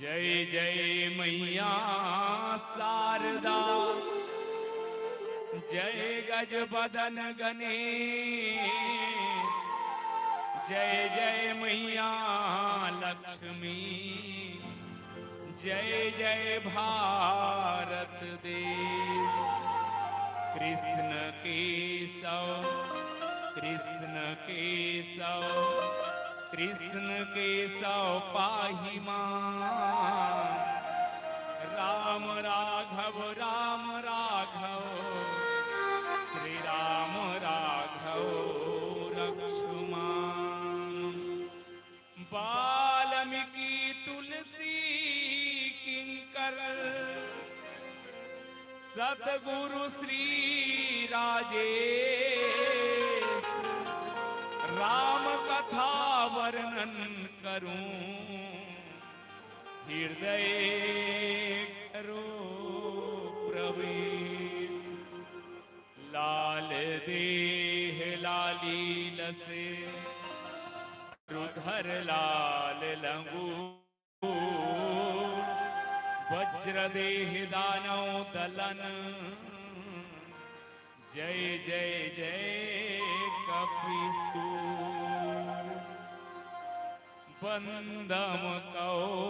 जय जय मैया शारदा, जय गज बदन गणेश, जय जय मैया लक्ष्मी, जय जय भारत देश। कृष्ण केशव कृष्ण केशव कृष्ण केशव पाहि मां, राम राघव श्री राम राघव रक्षु मां। वाल्मीकि तुलसी किंकर, सद्गुरु श्री राजेश, राम कथा वर्णन करूं, हृदय करो प्रवेश। लाल देह लाली लसे, रुधर लाल लंगू, वज्र देह दानव दलन, जय जय जय कपिसूर। वंदम कौसल्यादिसि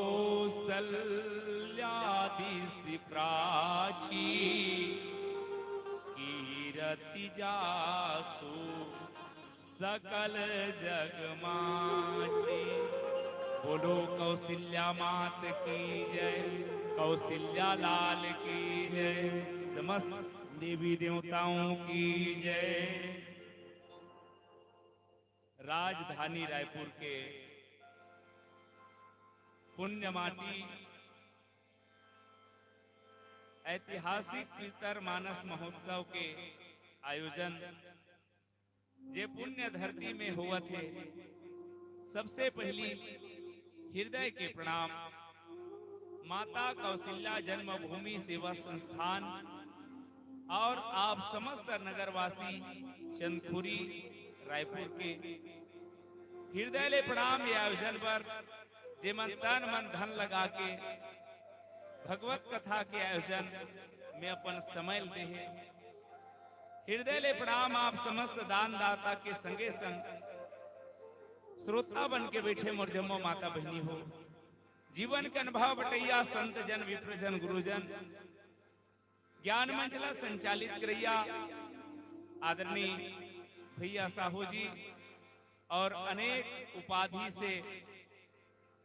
प्राची, कीरति जासु सकल जगमाची। बोलो कौशल्या मात की जय, कौशल्या लाल की जय, समस्त देवी देवताओं की जय। राजधानी रायपुर के पुण्य माटी ऐतिहासिक पितर मानस महोत्सव के आयोजन जे पुण्य धरती में हुआ थे, सबसे पहली हृदय के प्रणाम माता कौशल्या जन्मभूमि सेवा संस्थान और आप समस्त नगरवासी चंदखुरी रायपुर के हृदय ले प्रणाम। ये आयोजन पर जे मन तन मन धन लगा के भगवत कथा के आयोजन में अपन समय दे। हृदय ले प्रणाम आप समस्त दान दाता के संगे संग श्रोता बन के बैठे मोर जम्मो माता बहनी हो। जीवन के अनुभव बटैया संत जन विप्रजन गुरुजन ज्ञान मंचला संचालित करैया आदरणीय भैया साहू जी और अनेक उपाधि से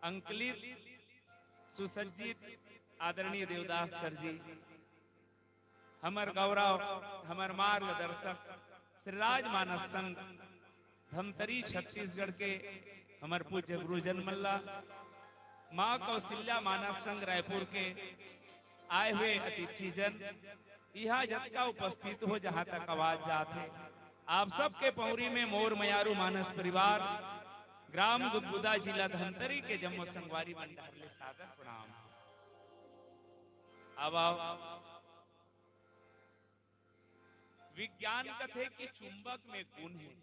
अंकलित सुसज्जित आदरणीय देवदास सर जी, हमर गौरव हमर मार्गदर्शक श्रीराज मानस संघ धमतरी छत्तीसगढ़ के हमर पूज्य गुरुजन मल्ला, माँ कौशल्या मानस संघ रायपुर के आए हुए अतिथि जन, यहाँ जतका उपस्थित हो जहाँ तक आवाज जाते, आप सबके पौरी में मोर मयारू मानस परिवार ग्राम गुदगुदा जिला धमतरी के जम्मो संगवारी मंडल ले सादर प्रणाम। अब विज्ञान कथे कि चुंबक में गुण है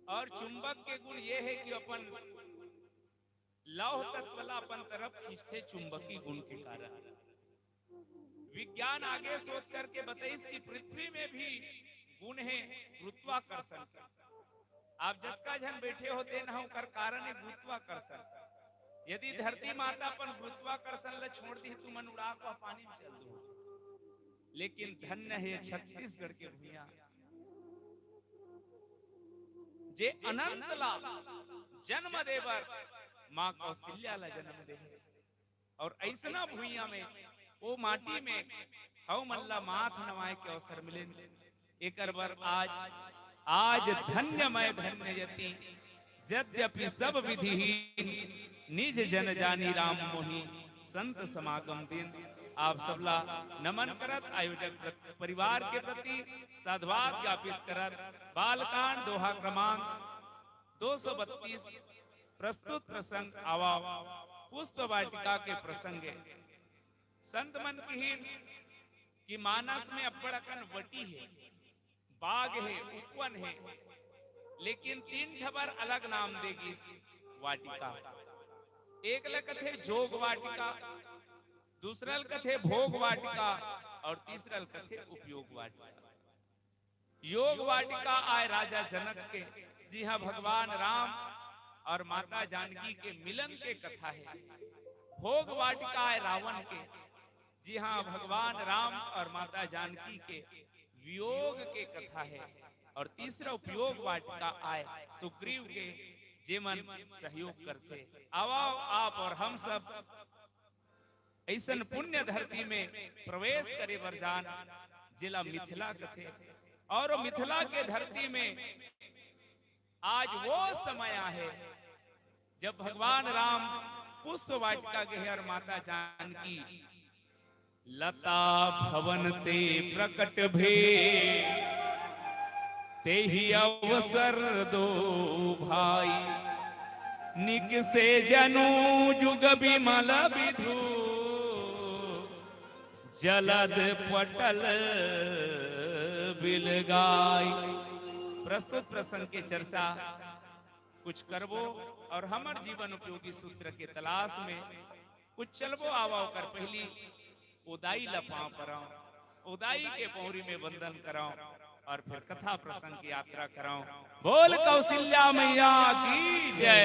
और चुंबक के गुण ये है कि अपन लौह तत्व वाला अपन तरफ खींचते चुंबकी गुण के कारण। विज्ञान आगे सोच करके बताइस कि पृथ्वी में भी गुण है गुरुत्वाकर्षण। आप जतका जन बैठे होते न कर कारण है गुरुत्वाकर्षण। यदि धरती माता अपन गुरुत्वाकर्षण ल छोड़ दी तो मन उड़ा को पानी में चल दो, लेकिन धन्य है छत्तीसगढ़ के भूमिया जे अनंत ला जन्म देवर माँ कौशल्या ला जन्म दे। और ऐसना भूमिया में वो माटी में हव मल्ला माथ नवाए के अवसर मिले। एक बार आज धन्य मैं धन्य यति यद्यपि सब विधि निज जन जानी राम मोही संत समागम दिन। आप सबला नमन करत आयोजक परिवार के प्रति साधुवाद ज्ञापित करत बालकांड दोहा क्रमांक 232 प्रस्तुत प्रसंग आवा पुष्प वाटिका के प्रसंग। संत मन की मानस में अब्बड़कन वटी है, बाग है, उपवन है, लेकिन 3 ठबर अलग नाम देगी इस वाटिका। एक लकथे जोग वाटिका, दूसरा कथे भोग वाटिका और तीसरा कथे उपयोग वाटिका। योग वाटिका आए राजा जनक के, जी हाँ भगवान राम और माता जानकी के मिलन के कथा है। भोग वाटिका आए रावण के, जी हाँ भगवान राम और माता जानकी के वियोग के कथा है। और तीसरा उपयोग वाटिका आए सुग्रीव के, जेमन सहयोग करते। आओ आप और हम सब ऐसन पुण्य धरती में प्रवेश करे वरजान जिला मिथिला कथे। और मिथिला के धरती में आज वो समय है जब भगवान राम पुष्प वाटिका के और माता जानकी लता भवन ते प्रकट भे ते ही अवसर दो भाई निक से जनु जुग बिमल विधु जलद पटल बिलगाई। प्रस्तुत प्रसंग के चर्चा कुछ करबो और हमर जीवन उपयोगी सूत्र के तलाश में कुछ चलबो आवाओ कर पहली उदाई लपाओ कराओ, उदाई के पौरी में बंधन कराओ और फिर कथा प्रसंग की यात्रा कराओ। बोल कौशल्या मैया की जय।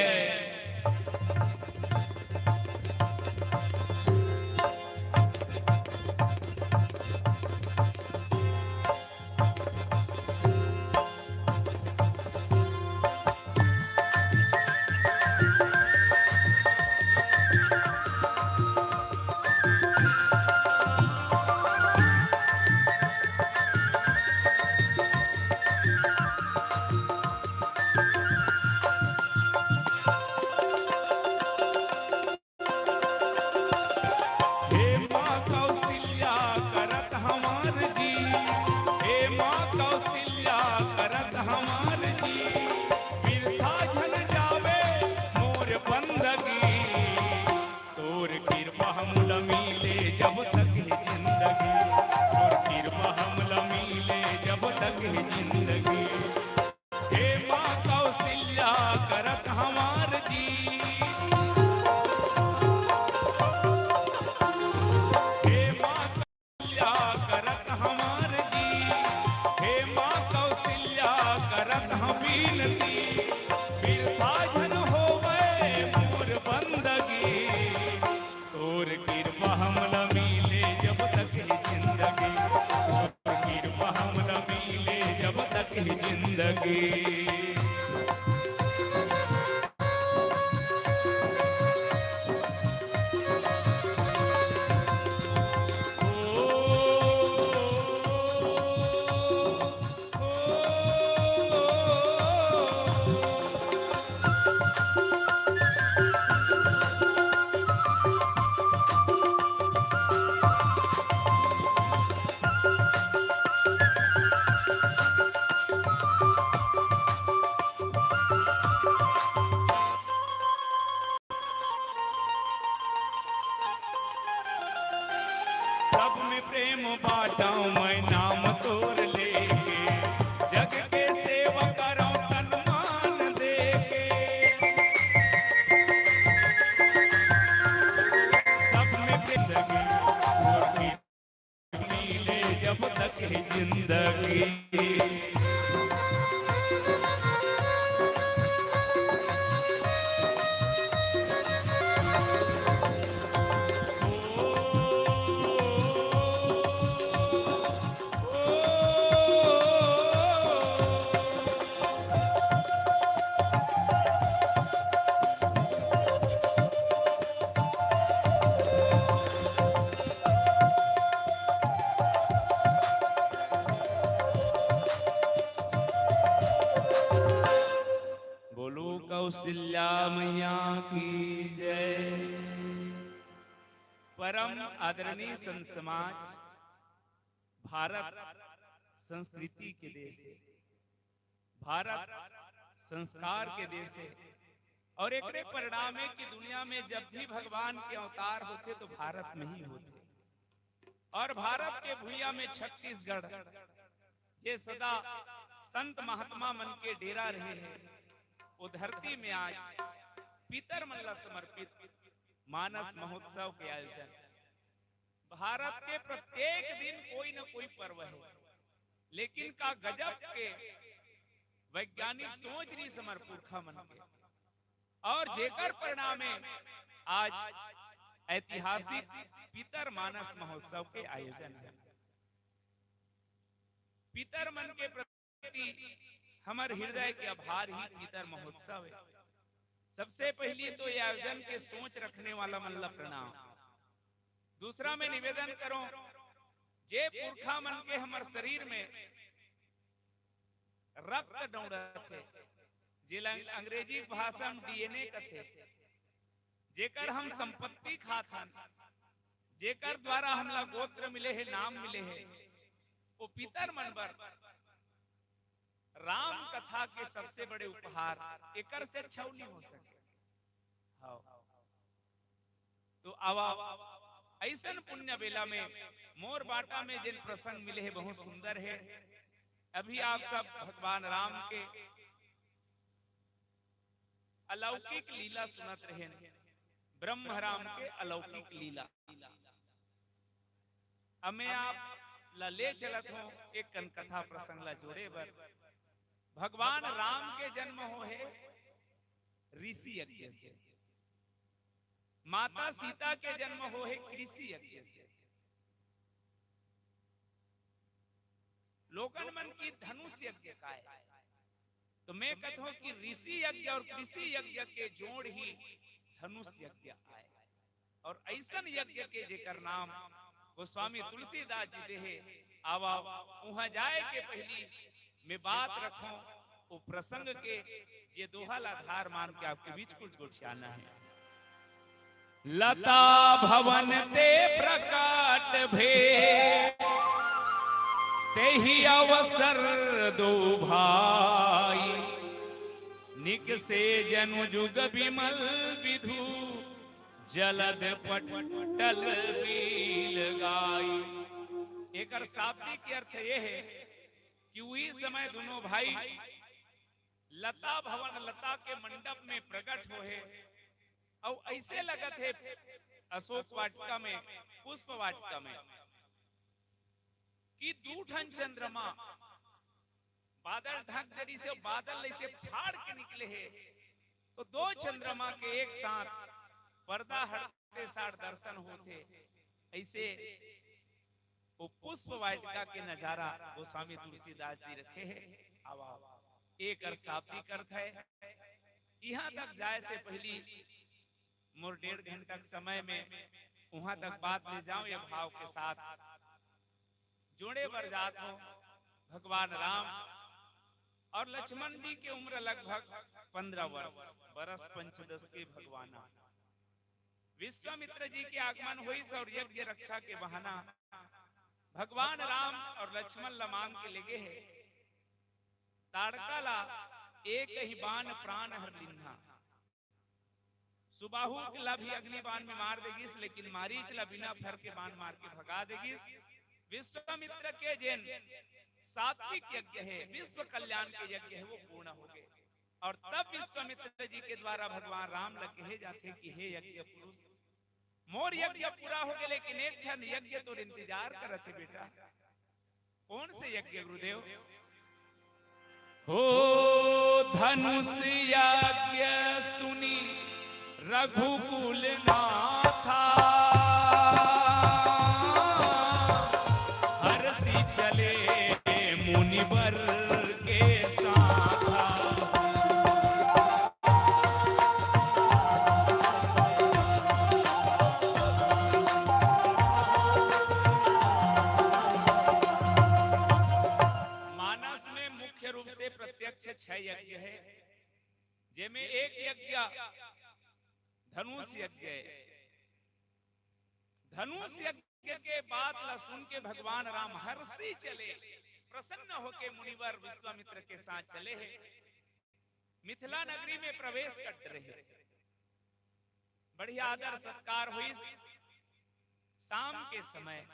बीनती, बिरथा जन होवे मोर बंदगी, तोर कृपा हम न मिले जब तक है जिंदगी, तोर कृपा हम न मिले जब तक है जिंदगी। सब में प्रेम बाटा मैं नाम तोर लेके, जग के सेवा करो तन मान देके, सब में जिंदगी और मिले जब तक है जिंदगी। बोलो कौशल्या मैया की जय। परम आदरणीय संत समाज, भारत संस्कृति के देश है, भारत संस्कार के देश है, और एक परिणाम है कि दुनिया में जब भी भगवान के अवतार होते तो भारत में ही होते, और भारत के भूया में छत्तीसगढ़ जे सदा संत महात्मा मन के डेरा रहे हैं, वो धरती में आज पितर मन ला समर्पित मानस महोत्सव के आयोजन। भारत के प्रत्येक दिन कोई न कोई पर्व है, लेकिन का गजब के वैज्ञानिक सोच रही समर पुरखा मन के, और जेकर परिणाम आज ऐतिहासिक पितर मानस महोत्सव के आयोजन है। पितर मन के प्रति हमारे हृदय के आभार ही पितर महोत्सव है। सबसे पहली तो ये आयोजन के सोच रखने वाला मन ला प्रणाम। दूसरा मैं निवेदन करूं, जे पुरखा मन के हमारे शरीर में रक्त दौड़त है, जिला अंग्रेजी भाषा में डीएनए कथे, जेकर हम संपत्ति खात हन, जेकर द्वारा हमला गोत्र मिले है, नाम मिले है, वो पितर मन बर राम कथा के सबसे बड़े उपहार एकर से अच्छा नहीं हो सके। तो आवा ऐसन पुण्य बेला में मोर बाटा में जिन प्रसंग मिले हैं बहुत सुंदर है। अभी आप सब भगवान राम के अलौकिक लीला सुनत रहे, ब्रह्म राम के अलौकिक लीला। अब मैं आप ला ले चलत हूं एक कन कथा प्रसंग ला जोड़े बर। भगवान राम के जन्म हो है ऋषि यज्ञ से, माता सीता के जन्म हो है कृषि यज्ञ से। लोगन मन की धनुष यज्ञ का है, तो मैं कहता हूं कि ऋषि यज्ञ और कृषि यज्ञ के जोड़ ही धनुष यज्ञ आए। और ऐसा यज्ञ के जेकर नाम गोस्वामी तुलसीदास जी देहे। आवा वहां जाए के पहली मैं बात रखूं वो प्रसंग के ये दोहल आधार मान के आपके बीच कुछ गुठियाना है। लता भवन ते प्रकट भे तेहि अवसर दो भाई, निकसे जनु जुग विमल विधु जलद पटल बील गाई। एकर शाब्दिक के अर्थ ये है कि उसी समय दोनों भाई लता भवन लता के मंडप में प्रकट हो है, और ऐसे लगत है अशोक वाटिका में पुष्प वाटिका में कि दूठन चंद्रमा बादल ढक दरी से बादल ऐसे फाड़ के निकले हैं, तो दो चंद्रमा के एक साथ पर्दा हटते साथ दर्शन होते। ऐसे वो पुष्प वाटिका के नजारा गोस्वामी तुलसीदास जी रखे हैं। अब एक शाब्दिक अर्थ है, यहाँ तक जाए से पहली मोर 1.5 घंटा समय में वहां तक बात ले जाऊं ये भाव के साथ। जोड़े बरजात हो भगवान राम और लक्ष्मण जी की उम्र लगभग 15 वर्ष, बरस पंचदश के भगवाना। विश्वामित्र जी के आगमन हुई और यज्ञ रक्षा के बहाना भगवान राम और लक्ष्मण लमांग के लगे है। ताड़का ला एक ही बाण प्राण हर लिन्हा, सुबाहु ला भी अग्नि बाण में मार देगिस, लेकिन मारीच ला बिना फर के बाण मार के भगा देगिस। विश्वामित्र के जैन सात्विक यज्ञ है, विश्व कल्याण के यज्ञ है, वो पूर्ण हो गए। और तब विश्वामित्र जी के द्वारा भगवान राम लगे है जाते कि हे यज्ञ पुरुष, मोर यज्ञ पूरा हो गया, लेकिन एक ठन यज्ञ तो इंतजार करते बेटा। कौन से यज्ञ गुरुदेव? हो धनुष यज्ञ सुनी रघुकुल नाथा, हरसी चले मुनिवर के साथा। मानस में मुख्य रूप से प्रत्यक्ष 6 यज्ञ है, जिनमें एक यज्ञ धनुष यज्ञ है। धनुष यज्ञ के बाद लसुन के भगवान राम हर्षी चले, प्रसन्न होके मुनिवर विश्वामित्र के साथ चले हैं। मिथिला नगरी में प्रवेश कर रहे, बढ़िया आदर सत्कार हुई। शाम के समय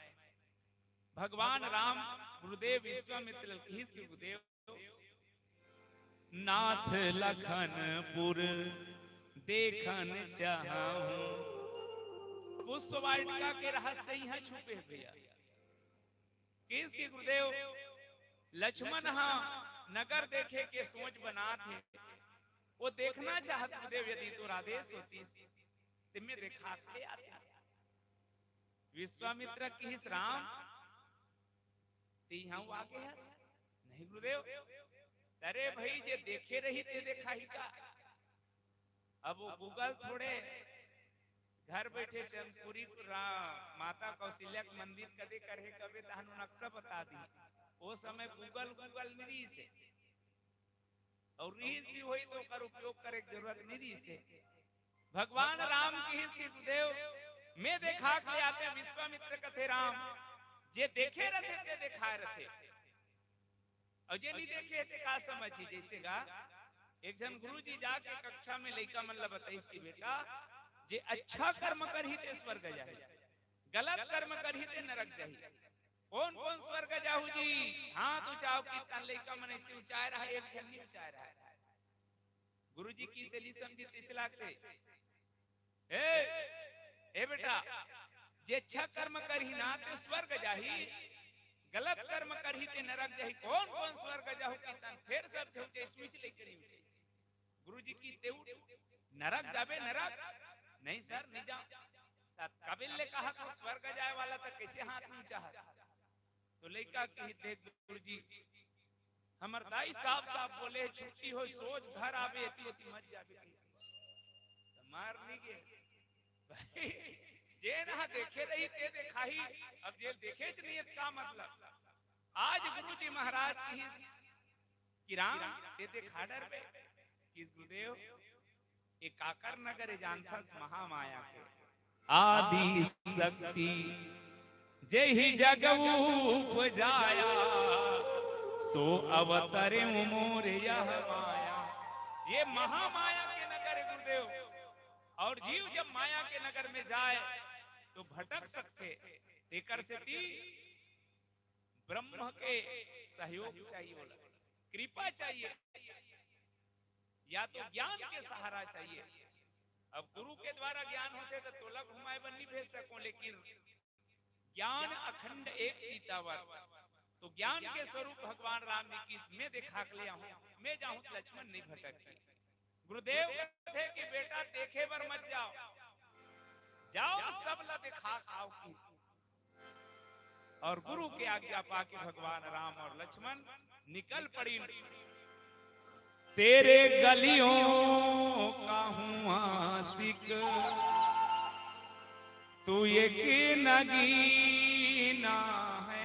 भगवान राम गुरुदेव विश्वामित्र की गुरुदेव नाथ लखनपुर देखन चाहूं। पुष्प वाटिका के रहस्य यहाँ छुपे भैया। किसके गुरुदेव? लक्ष्मण हाँ नगर देखे के सोच बना थे, वो देखना चाहत गुरुदेव, यदि तो आदेश होती तुम्हें देखा के आते। विश्वामित्र की राम यहाँ आगे है नहीं गुरुदेव? अरे भाई जे देखे रही ते देखा ही का। अब वो गूगल थोड़े घर बैठे चंदपुरी माता कौशल्या के मंदिर कदे करे कबे तहनु नक्शा बता दी। वो समय गूगल नहीं से, और रीस भी हुई तो कर उपयोग करे की जरूरत नहीं से। भगवान राम की देव में देखा के आते विश्वामित्र कथे राम जे देखे रहते ते दिखाए रहते, और जे नहीं देखे थे का समझी। जैसे का एक जन गुरु जी जाके कक्षा में लड़का मन ला बताइस कि बेटा जे अच्छा कर्म करही ते स्वर्ग जाहि, गलत कर्म करही ते नरक जाहि। कौन कौन स्वर्ग जाहु जी? हाथ उठाओ कि तन लड़का मन ऐसे ऊंचाए रहा, एक जन नहीं ऊंचाए रहा। गुरु जी की से ली समझी तिस लागते ए बेटा जे अच्छा कर्म करही ना ते स्वर्ग जाहि, गलत कर्म करही ते नरक जाहि। कौन कौन स्वर्ग जाहु की तन फिर सब थे स्विच लेकर ऊंचे। गुरु जी की तेउ नरक जाबे? नरक नहीं सर नहीं जा। कपिल ने कहा तो स्वर्ग जाए वाला तो कैसे हाथ ऊंचा है? तो लड़का की देख गुरु जी हमर दाई साफ बोले छुट्टी हो सोच घर आवे एती मत जाबे। मार नहीं गए जे ना देखे रही ते देखाही। अब जे देखे च नहीं का मतलब? आज गुरु जी महाराज की किराम ते देखा डर पे किस गुरुदेव एक काकर नगर जानथस महामाया के आदि शक्ति जेहि जगऊ उपजाया सो अवतरे मोर यह माया। ये महामाया के नगर गुरुदेव, और जीव जब माया के नगर में जाए तो भटक सकते। तेकर से ब्रह्म के सहयोग चाहिए, कृपा चाहिए, या तो ज्ञान के सहारा चाहिए। अब गुरु के द्वारा ज्ञान होते तो तोला घुमाए बन नहीं भेज सको, लेकिन ज्ञान अखंड एक सीतावर तो ज्ञान के स्वरूप भगवान राम जी की मैं देखा के लिया हूं, मैं जाऊं तो लक्ष्मण नहीं भटके। गुरुदेव कहते कि बेटा देखे बर मत जाओ, जाओ सब ला दिखा आओ की। और गुरु के आज्ञा पाके भगवान राम और लक्ष्मण निकल पड़ी। तेरे गलियों का हूं आशिक, तू ये की नगीना है।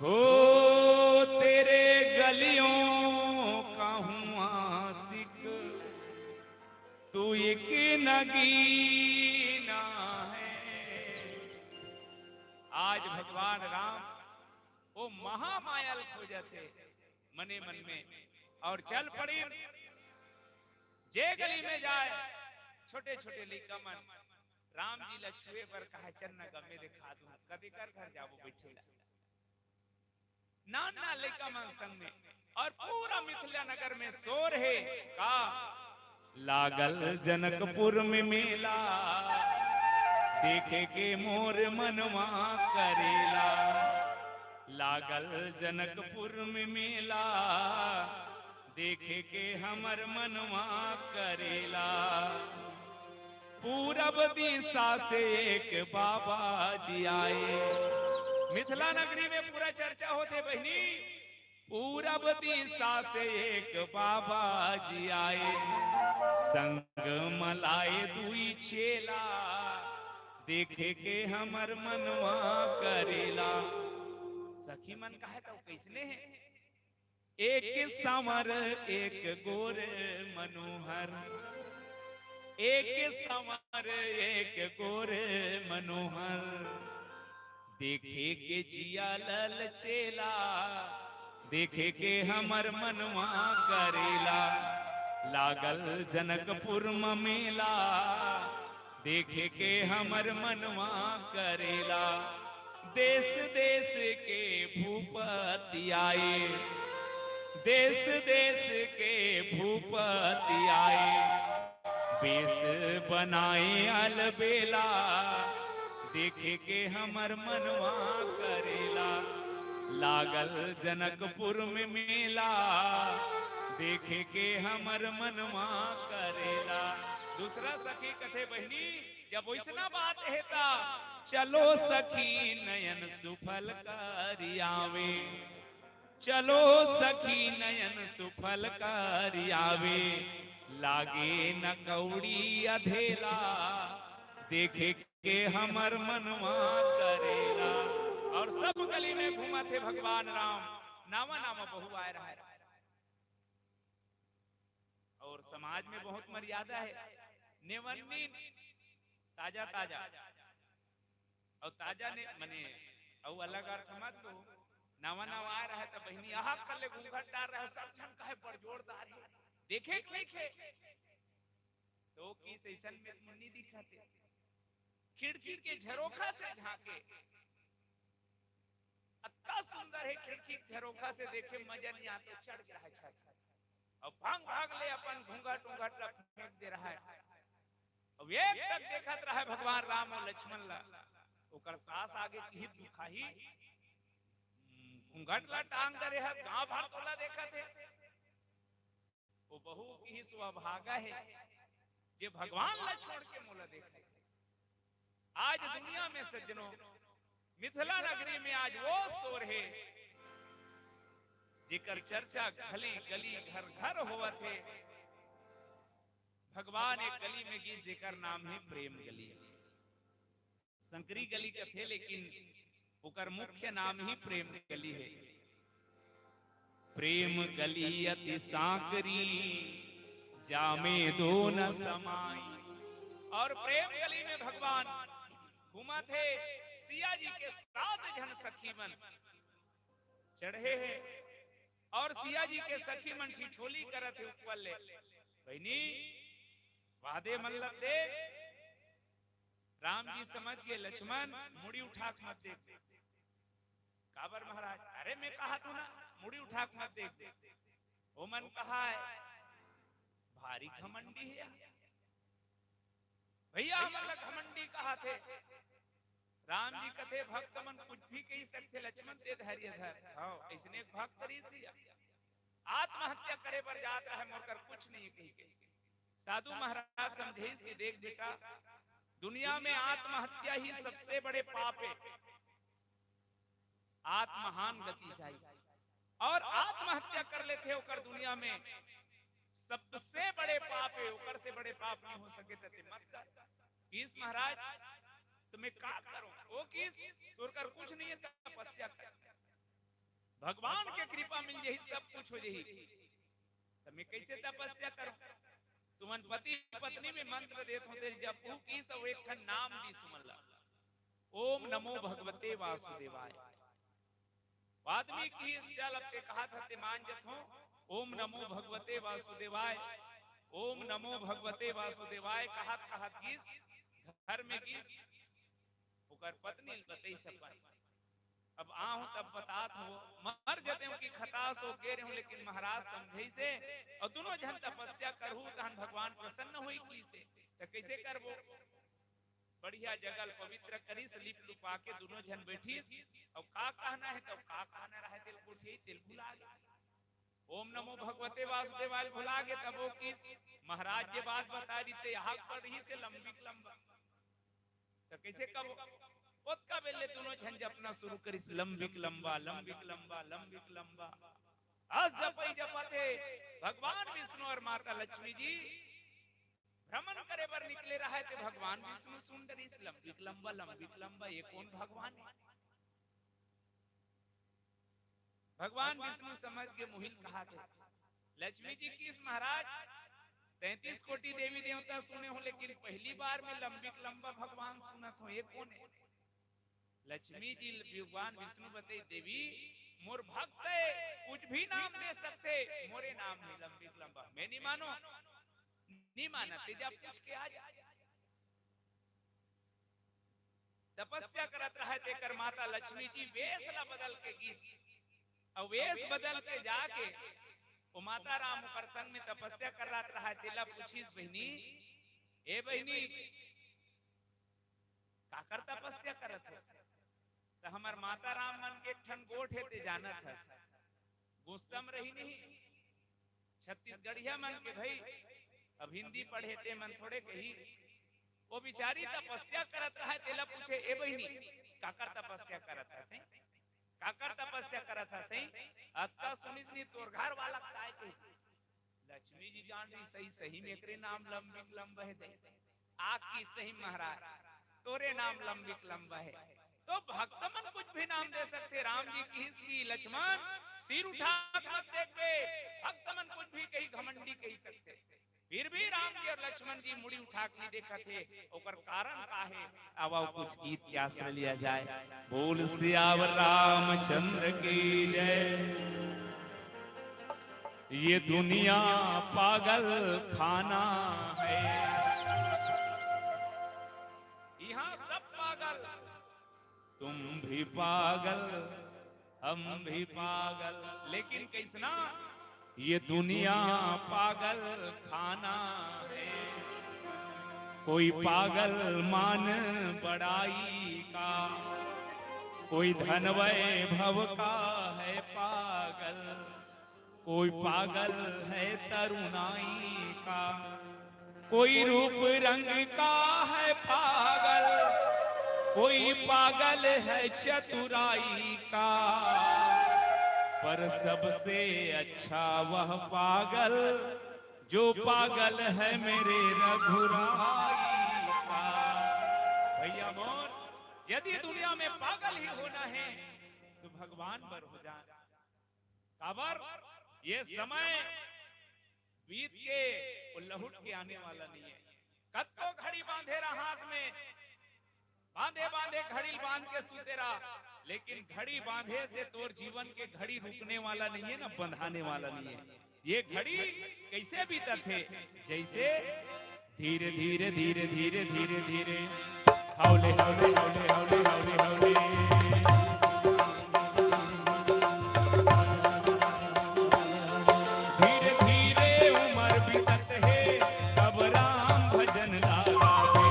हो तेरे गलियों का हूं आशिक, तू ये की नगीना है। आज भगवान राम वो महामायल खोजते मने मन में और चल पड़ी। जे गली में जाए छोटे छोटे लइका मन राम जी लछुए पर कहा चन्ना गमे दिखा दूं, कदी कर घर जाबो बैठेला नाना लइका मन संग में। और पूरा मिथिला नगर में शोर है का लागल जनकपुर में मेला, देखे के मोर मनवा करेला। लागल जनकपुर में मेला, देखे के हमर मनवा करेला। पूरब दिशा से एक बाबा जी आए, मिथिला नगरी में पूरा चर्चा होते बहनी। पूरब दिशा से एक बाबा जी आए, संग मलाए दुई चेला, देखे के हमर मनवा करेला। सखी मन कहे तो कैसने है, एक समर एक गोर मनोहर, एक समर एक गोर मनोहर, देखे के जिया ललचेला, देखे के हमर मनवा करेला। लागल जनकपुर में मेला, देखे के हमर मनवा करेला। देश देश के भूपति आए, देश देश के भूपति आए, बेस बनाए अलबेला, देखे के हमर मनवा करेला। लागल जनकपुर में मेला, देखे के हमर मनवा करेला। दूसरा सखी कथे बहनी जब वैसना बात हेता, चलो सखी नयन सुफल करियावे, चलो सखी नयन सुफल करियावे। लागे न कौड़ी अधेला, देखे के हमर मनवा करेला। और सब गली में घूमा थे भगवान राम, नामा नामा बहु आए रहा। और समाज में बहुत मर्यादा है, नेवन्नी ताजा ताजा और ताजा ने मने और अलग अर्थ मत लो। नवा नवा आ रहा है तो बहनी आहा कल घूंघट डाल रहा है, सब जन कहे पर जोरदार है, देखे देखे तो की सैसन में मुन्नी दिखाते, खिड़की के झरोखा से झांके, अत्ता सुंदर है खिड़की झरोखा से देखे मजा नहीं आता, चढ़ रहा है छत और भाग भाग ले अपन घूंघट उंघट फेंक दे रहा है। अब एक तक देखत रहा है भगवान राम और लक्ष्मण ला, ओकर सास आगे की दुखाही घूंघट ला टांग दे रहा है, गांव भर तोला देखत है। वो बहू की ही स्वभागा है जे भगवान ला छोड़ के मोला देखे। आज दुनिया में सज्जनों मिथिला नगरी में आज वो शोर है जेकर चर्चा गली गली घर घर होवत है। भगवान एक गली में गीत जेकर नाम है प्रेम गली, संकरी गली का थे लेकिन ओकर मुख्य नाम ही प्रेम गली है। प्रेम गली अति सांकरी, जामे दो न समाई। और प्रेम गली में भगवान घूमा थे, सिया जी के 7 जन सखी मन चढ़े हैं और सिया जी के सखी मन ठिठोली करत है ऊपर ले, बहनी वादे मल्लत दे। राम जी समझ गए लक्ष्मण मुड़ी उठा के मत देख। काबर महाराज, अरे मैं कहा तू ना मुड़ी उठा के मत देख। वो मन कहा है भारी घमंडी है, भैया हमारा घमंडी कहा थे। राम जी कथे भक्त मन कुछ भी कही सकते, लक्ष्मण दे धैर्य धर। हाँ इसने एक भक्त रीत दिया, आत्महत्या करे पर जात रहे मोरकर कुछ नहीं कही गई। साधु महाराज समझे कि देख बेटा, दुनिया में आत्महत्या ही सबसे बड़े पाप है, आत्महान गति चाहिए, और आत्महत्या कर लेते होकर दुनिया में सबसे बड़े पाप है, ओकर से बड़े पाप नहीं हो सके तते मत कर। किस महाराज तुम्हें क्या करूं? वो किस तोर कर कुछ नहीं है, तपस्या कर, भगवान के कृपा मिल यही सब कुछ हो यही। तुम्हें कैसे तपस्या करूं? तुमन पति पत्नी में मंत्र देत हो दे जपू की सब एक ठन नाम दी सुमल्ला, ओम नमो भगवते वासुदेवाय। वाल्मीकि इस चल अपने कहा था ते मान जत हो, ओम नमो भगवते वासुदेवाय, ओम नमो भगवते वासुदेवाय कहत कहत गिस घर में गिस ओकर पत्नी बतई सपन। अब आहूं तब बतात हो मर जते हो कि खतास हो गे रहूं, लेकिन महाराज समझई से और दोनों जन तपस्या करहु तहन भगवान प्रसन्न होई की से। त कैसे करबो? बढ़िया जगल पवित्र करिस, लिप लुपा के दोनों जन बैठीस, और का कहना है तब का कहना रहे दिल पूछी दिल भुला गए, ओम नमो भगवते वासुदेवाय भुला गए। तब वो किस महाराज ये बात बता दी ते हाथ पर ही से लंबी लंबा, तो कैसे कब का बेले दोनों झंझ अपना शुरू करिस, लंबिक लंबा लंबिक लंबा लंबिक लंबा। आज जपई जपते भगवान विष्णु और माता लक्ष्मी जी भ्रमण करे बर निकले रहे थे। भगवान विष्णु सुंदर इस लंबिक लंबा ये कौन भगवान है? भगवान विष्णु समझ के मोहिल कहा थे, लक्ष्मी जी किस महाराज 33 कोटि देवी देवता सुने हो, लेकिन पहली बार में लंबिक लंबा भगवान सुनत हो, ये कौन है? लक्ष्मी जी भगवान विष्णु बताई, देवी मोर भक्त है, कुछ भी नाम दे सकते, मोरे नाम है लंबिक लंबा। मैं नहीं मानो, नहीं माना तेजा पूछ के आ जा। तपस्या करत रहे तेकर माता लक्ष्मी जी वेश ला बदल के गिस, और वेश बदल के जाके वो माता राम पर संग में तपस्या कर रहा है। तेला पूछी बहनी, ए बहनी का कर तपस्या करत हो? तो हमार माता राम मन के ठन गोठ है ते जानत हस, गुस्सा में रही नहीं छत्तीसगढ़िया मन के भाई, अब हिंदी पढ़े ते मन थोड़े कही। वो बिचारी तपस्या करत रहा है, तेला पूछे ए बहनी का कर तपस्या करत है? सही काकर तपस्या करत है? सही अत्ता सुनिस नी तोर घर वाला काय के? लक्ष्मी जी जान रही सही सही में एकरे नाम लंबिक लंबा है दे आग की सही महाराज तोरे नाम लंबिक लंबा है। तो भक्त मन कुछ भी नाम दे सकते, राम जी की लक्ष्मण सिर उठा मत देख के, भक्त मन कुछ भी कही घमंडी कही सकते, फिर भी राम जी और लक्ष्मण जी मुड़ी उठा के नहीं देखा थे। ओकर कारण का है? अब आओ कुछ गीत क्या सुन लिया जाए। बोल सियावर रामचंद्र की जय। ये दुनिया पागल खाना है, यहाँ सब पागल, तुम भी पागल हम भी पागल, लेकिन कैसना ये दुनिया पागल खाना है। कोई पागल मान बड़ाई का, कोई धन वैभव का है पागल, कोई पागल है तरुणाई का, कोई रूप रंग का है पागल, कोई पागल है चतुराई का, पर सबसे अच्छा वह पागल जो पागल है मेरे रघुराई का। भैया मोर, यदि दुनिया में पागल ही होना है तो भगवान पर हो जाए। काबर ये समय बीत के लहुट के आने वाला नहीं है। कत्तो घड़ी बांधे रहा हाथ में, बांधे बांधे घड़ी बांध के सूते रहा, लेकिन घड़ी बांधे से तोर जीवन के घड़ी रुकने वाला नहीं है ना, बंधाने वाला नहीं है। ये घड़ी कैसे बीतत है? जैसे धीरे धीरे धीरे धीरे धीरे धीरे हौले हौले हौले हौले हौले हौले धीरे धीरे उम्र बीतत है, तब राम भजन लागा के।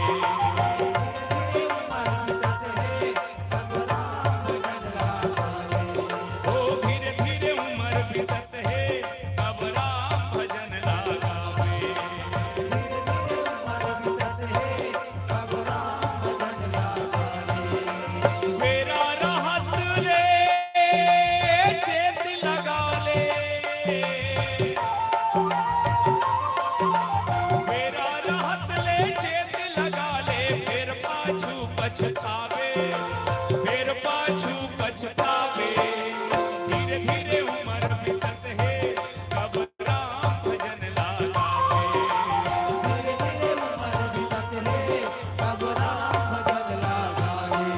फेरा रहत ले चेत लगा ले, फिर पाछू पछतावे, फिर पाछू पछतावे। धीरे धीरे उम्र बीतत है, कब राम भजन लागावे। धीरे धीरे उम्र बीतत है, कब राम भजन लागावे।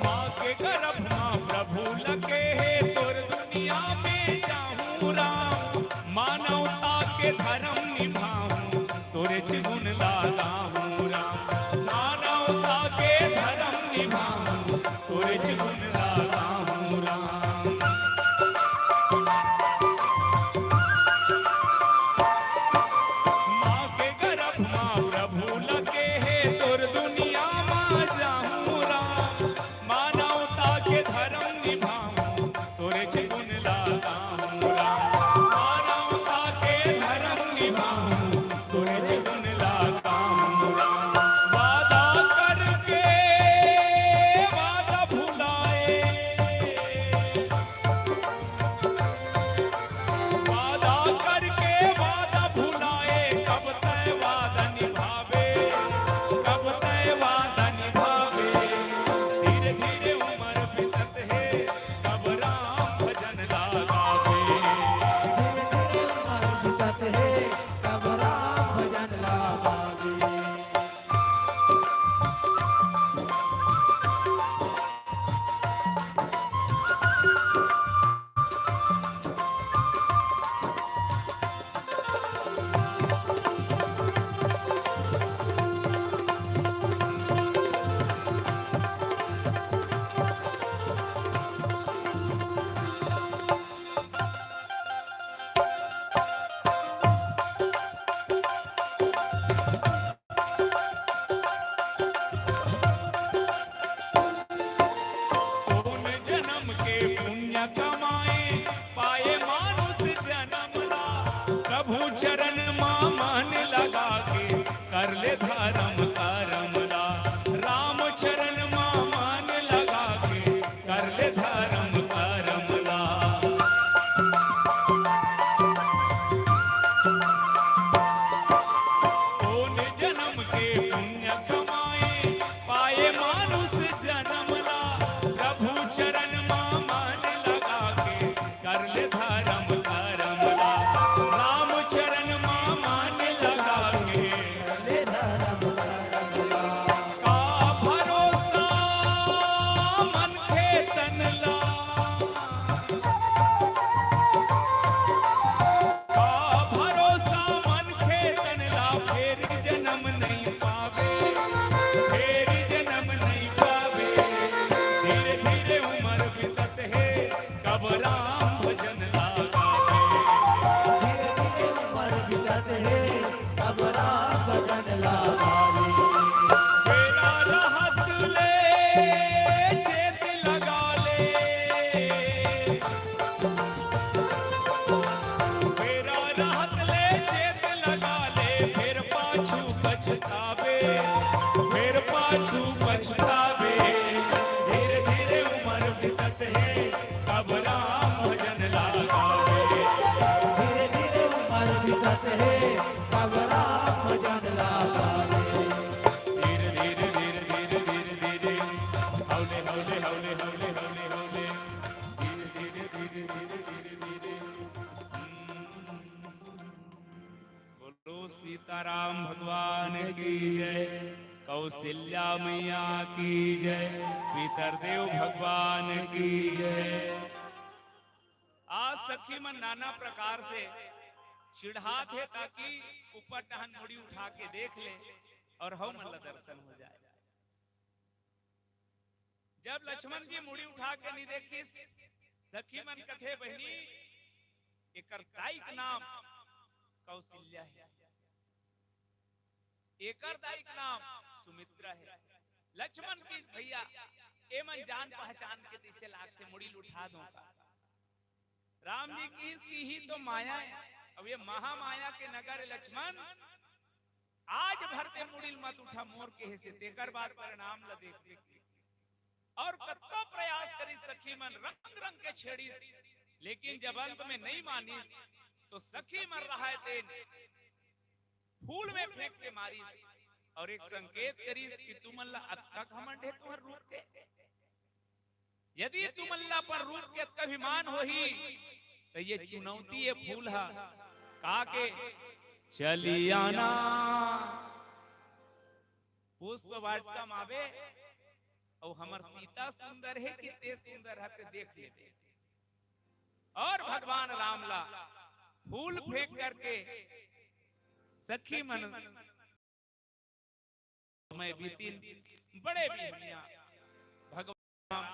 माँ के गर्भ माँ प्रभु लगे है, तोर दुनिया में जाहूँ राम। मानवता के धर्म निभाऊं, तोरे गुण लागाऊं राम। मानवता के धर्म निभाऊं, तोरे गुण लागाऊं राम। माँ के गर्भ माँ प्रभु लगे है, तोर दुनिया माँ जाहूँ राम। मानवता के धर्म निभाऊं, तोरे गुण लागाऊं राम। मानवता के धर्म निभाऊं, तोरे गुण लागाऊं राम। वादा करके वादा भुलाए, वादा करके वादा भुलाए, कब तय वादा निभावे, कब तय वादा निभावे। धीरे धीरे उम्र बीतत है, कब राम भजन लागावे। धीरे धीरे उम्र बीतत है, कब राम भजन लागावे। कौन जन्म के पुण्य कमाए, पाए मानुष जन्म ला। प्रभु चरण मां मन लगा के, कर ले धर्म करम ला। राम चरण मां मन लगा के, कर ले धर्म करम ला। कौन जन्म के पुण्य कमाए, पाए मानुष जन्म ला। प्रभु चरण मां मन लगा के, कर ले धर्म करम ला। राम चरण मां मन लगा के, ले धर्म करम ला। का भरोसा मन के तन ला। का भरोसा मन के तन ला, फेर जन्म नहीं पावे, फेर जन्म नहीं पावे। धीरे धीरे उम्र बीतत है, कब राम भजन लागावे। धीरे धीरे उम्र बीतत है, कब राम भजन लागावे। फेरा रहत ले चेत लगा ले, फेरा रहत ले चेत लगा ले, फिर पाछू पछतावे, फिर पाछू पछतावे। धीरे धीरे उम्र बीतत है, कब राम भजन लागावे। धीरे धीरे उम्र बीतत है, कब राम भजन लागावे। धीरे धीरे धीरे धीरे धीरे धीरे, हौले हौले हौले हौले हौले हौले, धीरे धीरे धीरे धीरे धीरे धीरे। बोलो सीताराम भगवान की जय, कौशल्या मैया की जय, पितरदेव भगवान की जय। आज सखी मन नाना प्रकार से चिढ़ात है, ताकि ऊपर टहन मुड़ी उठा के देख ले और हम अल्लाह दर्शन हो जाए। जब लक्ष्मण जी मुड़ी उठा के नहीं देखी सखी मन कथे बहनी एकर दाई का नाम कौशल्या है, एकर दाई का नाम सुमित्रा है। लक्ष्मण की भैया एमन जान पहचान के दिसे लागते मुड़ी उठा दो का। राम जी की इसकी ही तो माया है। अब ये महामाया के नगर लक्ष्मण आज भरते मुड़िल मत उठा मोर के से तेकर बाद परिणाम ल देख देख और कत्तो प्रयास करी सखी मन रंग रंग के छेड़ी, लेकिन जब अंत में नहीं मानिस तो सखी मर रहा है तेन फूल में फेंक के मारिस और एक संकेत करिस कि तुमल्ला अक्का घमंड है तुम्हार रूप के, यदि तुमल्ला पर रूप के अक्का अभिमान होही तो ये चुनौती ये फूल है का के चली आना पुष्प वाटिका मावे और हमर सीता सुंदर है कि ते सुंदर है ते देख ले। और भगवान रामला फूल फेंक करके सखी मन में बीतीन बड़े बिहनिया भगवान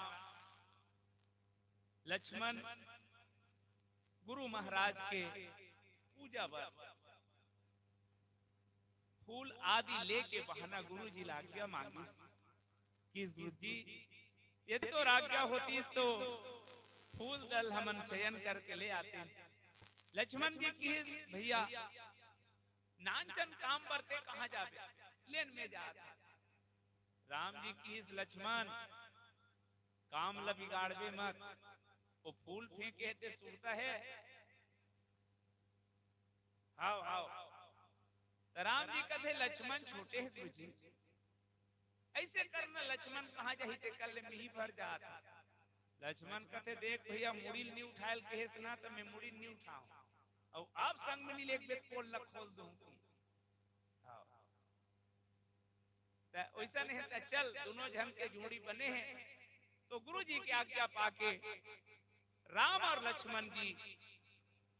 लक्ष्मण गुरु महाराज के पूजा बर फूल आदि लेके बहाना गुरु जी लाज्ञा मांगिस किस गुरु जी यदि तो राज्ञा होती तो फूल दल हमन चयन करके ले आते। लक्ष्मण जी की भैया नानचन काम करते कहाँ जावे लेन में जाते। राम जी की लक्ष्मण काम ल बिगाड़वे मत, वो फूल फेंके ते सूरता है। हाओ हाओ राम जी कथे लक्ष्मण छोटे है गुरु जी ऐसे करना लक्ष्मण कहाँ जाही ते कल मिही भर जाता। लक्ष्मण कथे देख भैया मुड़ी नहीं उठायल कहेस ना तो मैं मुड़ी नहीं उठाऊं और आप संग में नहीं लेक बेत पोल ल खोल दूं वैसा नहीं है। चल दोनों जन के जोड़ी बने हैं तो गुरु जी की आज्ञा पाके राम और लक्ष्मण जी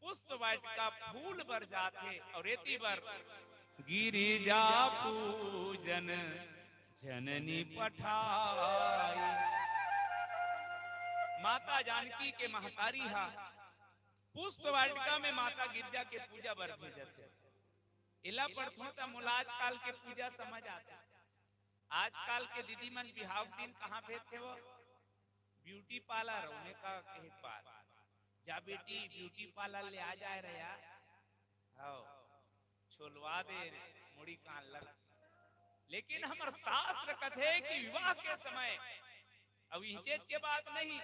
पुष्प वाटिका फूल बर जाते और रेती बर गिरिजा पूजन जननी पठाई। माता जानकी के महतारी हा पुष्प वाटिका में माता गिरजा के पूजा बर भेजते। इला पढ़तो त मुलाज काल के पूजा समझ आता। आजकल के दीदी मन बिहाव दिन कहाँ भेजते वो ब्यूटी पार्लर होने का कहे पार जा बेटी ब्यूटी पार्लर ले आ जाए रहा हाओ छोलवा दे मुड़ी कान लग। लेकिन हमार शास्त्र कथे कि विवाह के समय अब हिचेत के बात नहीं,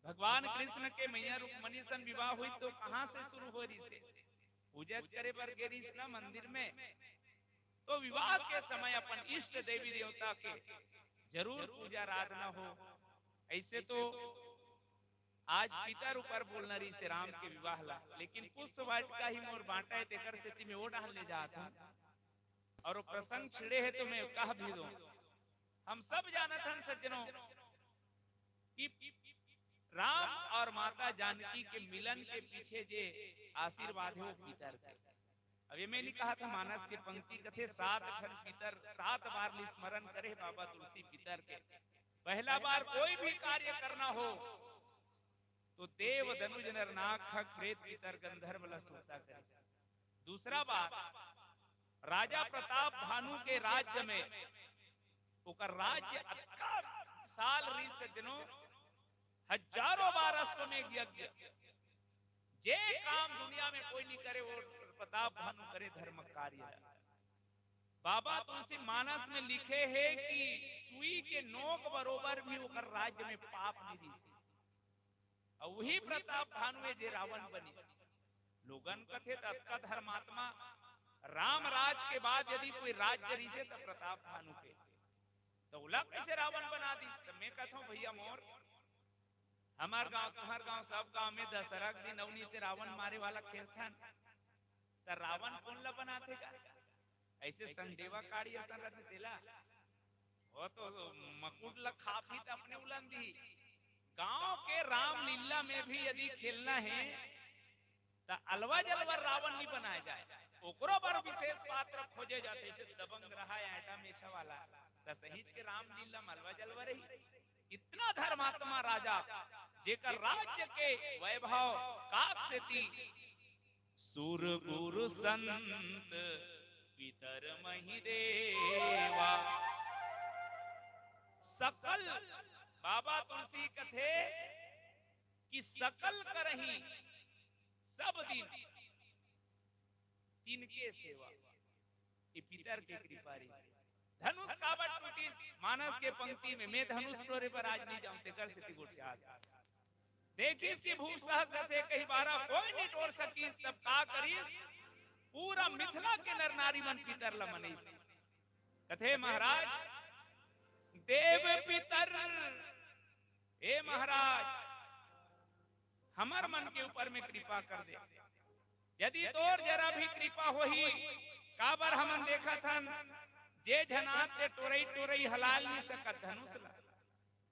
भगवान कृष्ण के मैया रुक्मणी सन विवाह हुई तो कहां से शुरू हो रही से पूजा करे बर गेरिस ना मंदिर में। तो विवाह के समय अपन इष्ट देवी देवता के जरूर पूजा आराधना हो। ऐसे तो आज पितर ऊपर बोलना रही से राम के विवाह ला, लेकिन पुष्प वाटिका ही मोर बांटा है तेकर से मैं वो डाल ले जाता और वो प्रसंग छिड़े है तो मैं कह भी दूं। हम सब जानत हन सज्जनों कि राम और माता जानकी के मिलन के पीछे जे आशीर्वाद है वो पितर के। अब ये मैंने कहा था मानस के पंक्ति कथे 7 ठन पितर 7 बार स्मरण करे बाबा तुलसी पितर के। पहला बार कोई भी कार्य करना हो तो देव धनुज नर नाग खग प्रेत पितर गंधर्व लसोता करे। दूसरा बार राजा प्रताप भानु के राज्य में ओकर राज्य 18 साल री सज्जनों हजारों बार अश्वमेध यज्ञ जे काम दुनिया में कोई नहीं करे वो प्रताप भानु करे धर्म कार्य। बाबा तुलसी मानस में लिखे हैं कि सुई के नोक बरोबर भी ओकर राज्य में पाप नहीं दी और वही प्रताप भानु जे रावण बनी। लोगन कथे तत्का धर्मात्मा राम राज के बाद यदि कोई राज्य रिसे तो प्रताप भानु के तो उलग कैसे रावण बना दी। तो मैं कहता हूँ भैया मोर हमार गांव तुम्हार गांव सब गांव में दशहरा के दिन अवनी ते रावण मारे वाला खेलथन तो रावण कौन ला बनाते का ऐसे संदेवा काड़ी ऐसा रहते तेला वो तो मकुट ला खाफी तो अपने उलन दी। गांव के रामलीला में भी यदि खेलना है तो अलवा जलवा रावण नहीं बनाया जाए ओकरो पर विशेष पात्र खोजे जाते जैसे दबंग रहा है आटा मेछा वाला तो सहीज के रामलीला मलवा जलवा रही इतना धर्मात्मा राजा जेकर राज्य के वैभव काक से थी। सुर गुरु संत पितर मही देवा, सकल बाबा तुलसी कथे कि सकल करही सब दिन तिनके सेवा, ये पितर के कृपा री। धनुष कावट टूटी मानस के पंक्ति में, मैं धनुष टोरे पर आज नहीं जाऊं तेकर से तिगुट देखी इसकी भूख सहस्त्र से कहीं 12 कोई नहीं तोड़ सकीस, तब का करीस पूरा मिथिला के नर नारी मन पितर लमनीस। कथे महाराज देव पितर, हे महाराज हमर मन के ऊपर में कृपा कर दे, यदि तोर जरा भी कृपा होही काबर हमन देखा थन जे जनात ते टोरई टोरई हलाल नहीं सकत धनुष ला।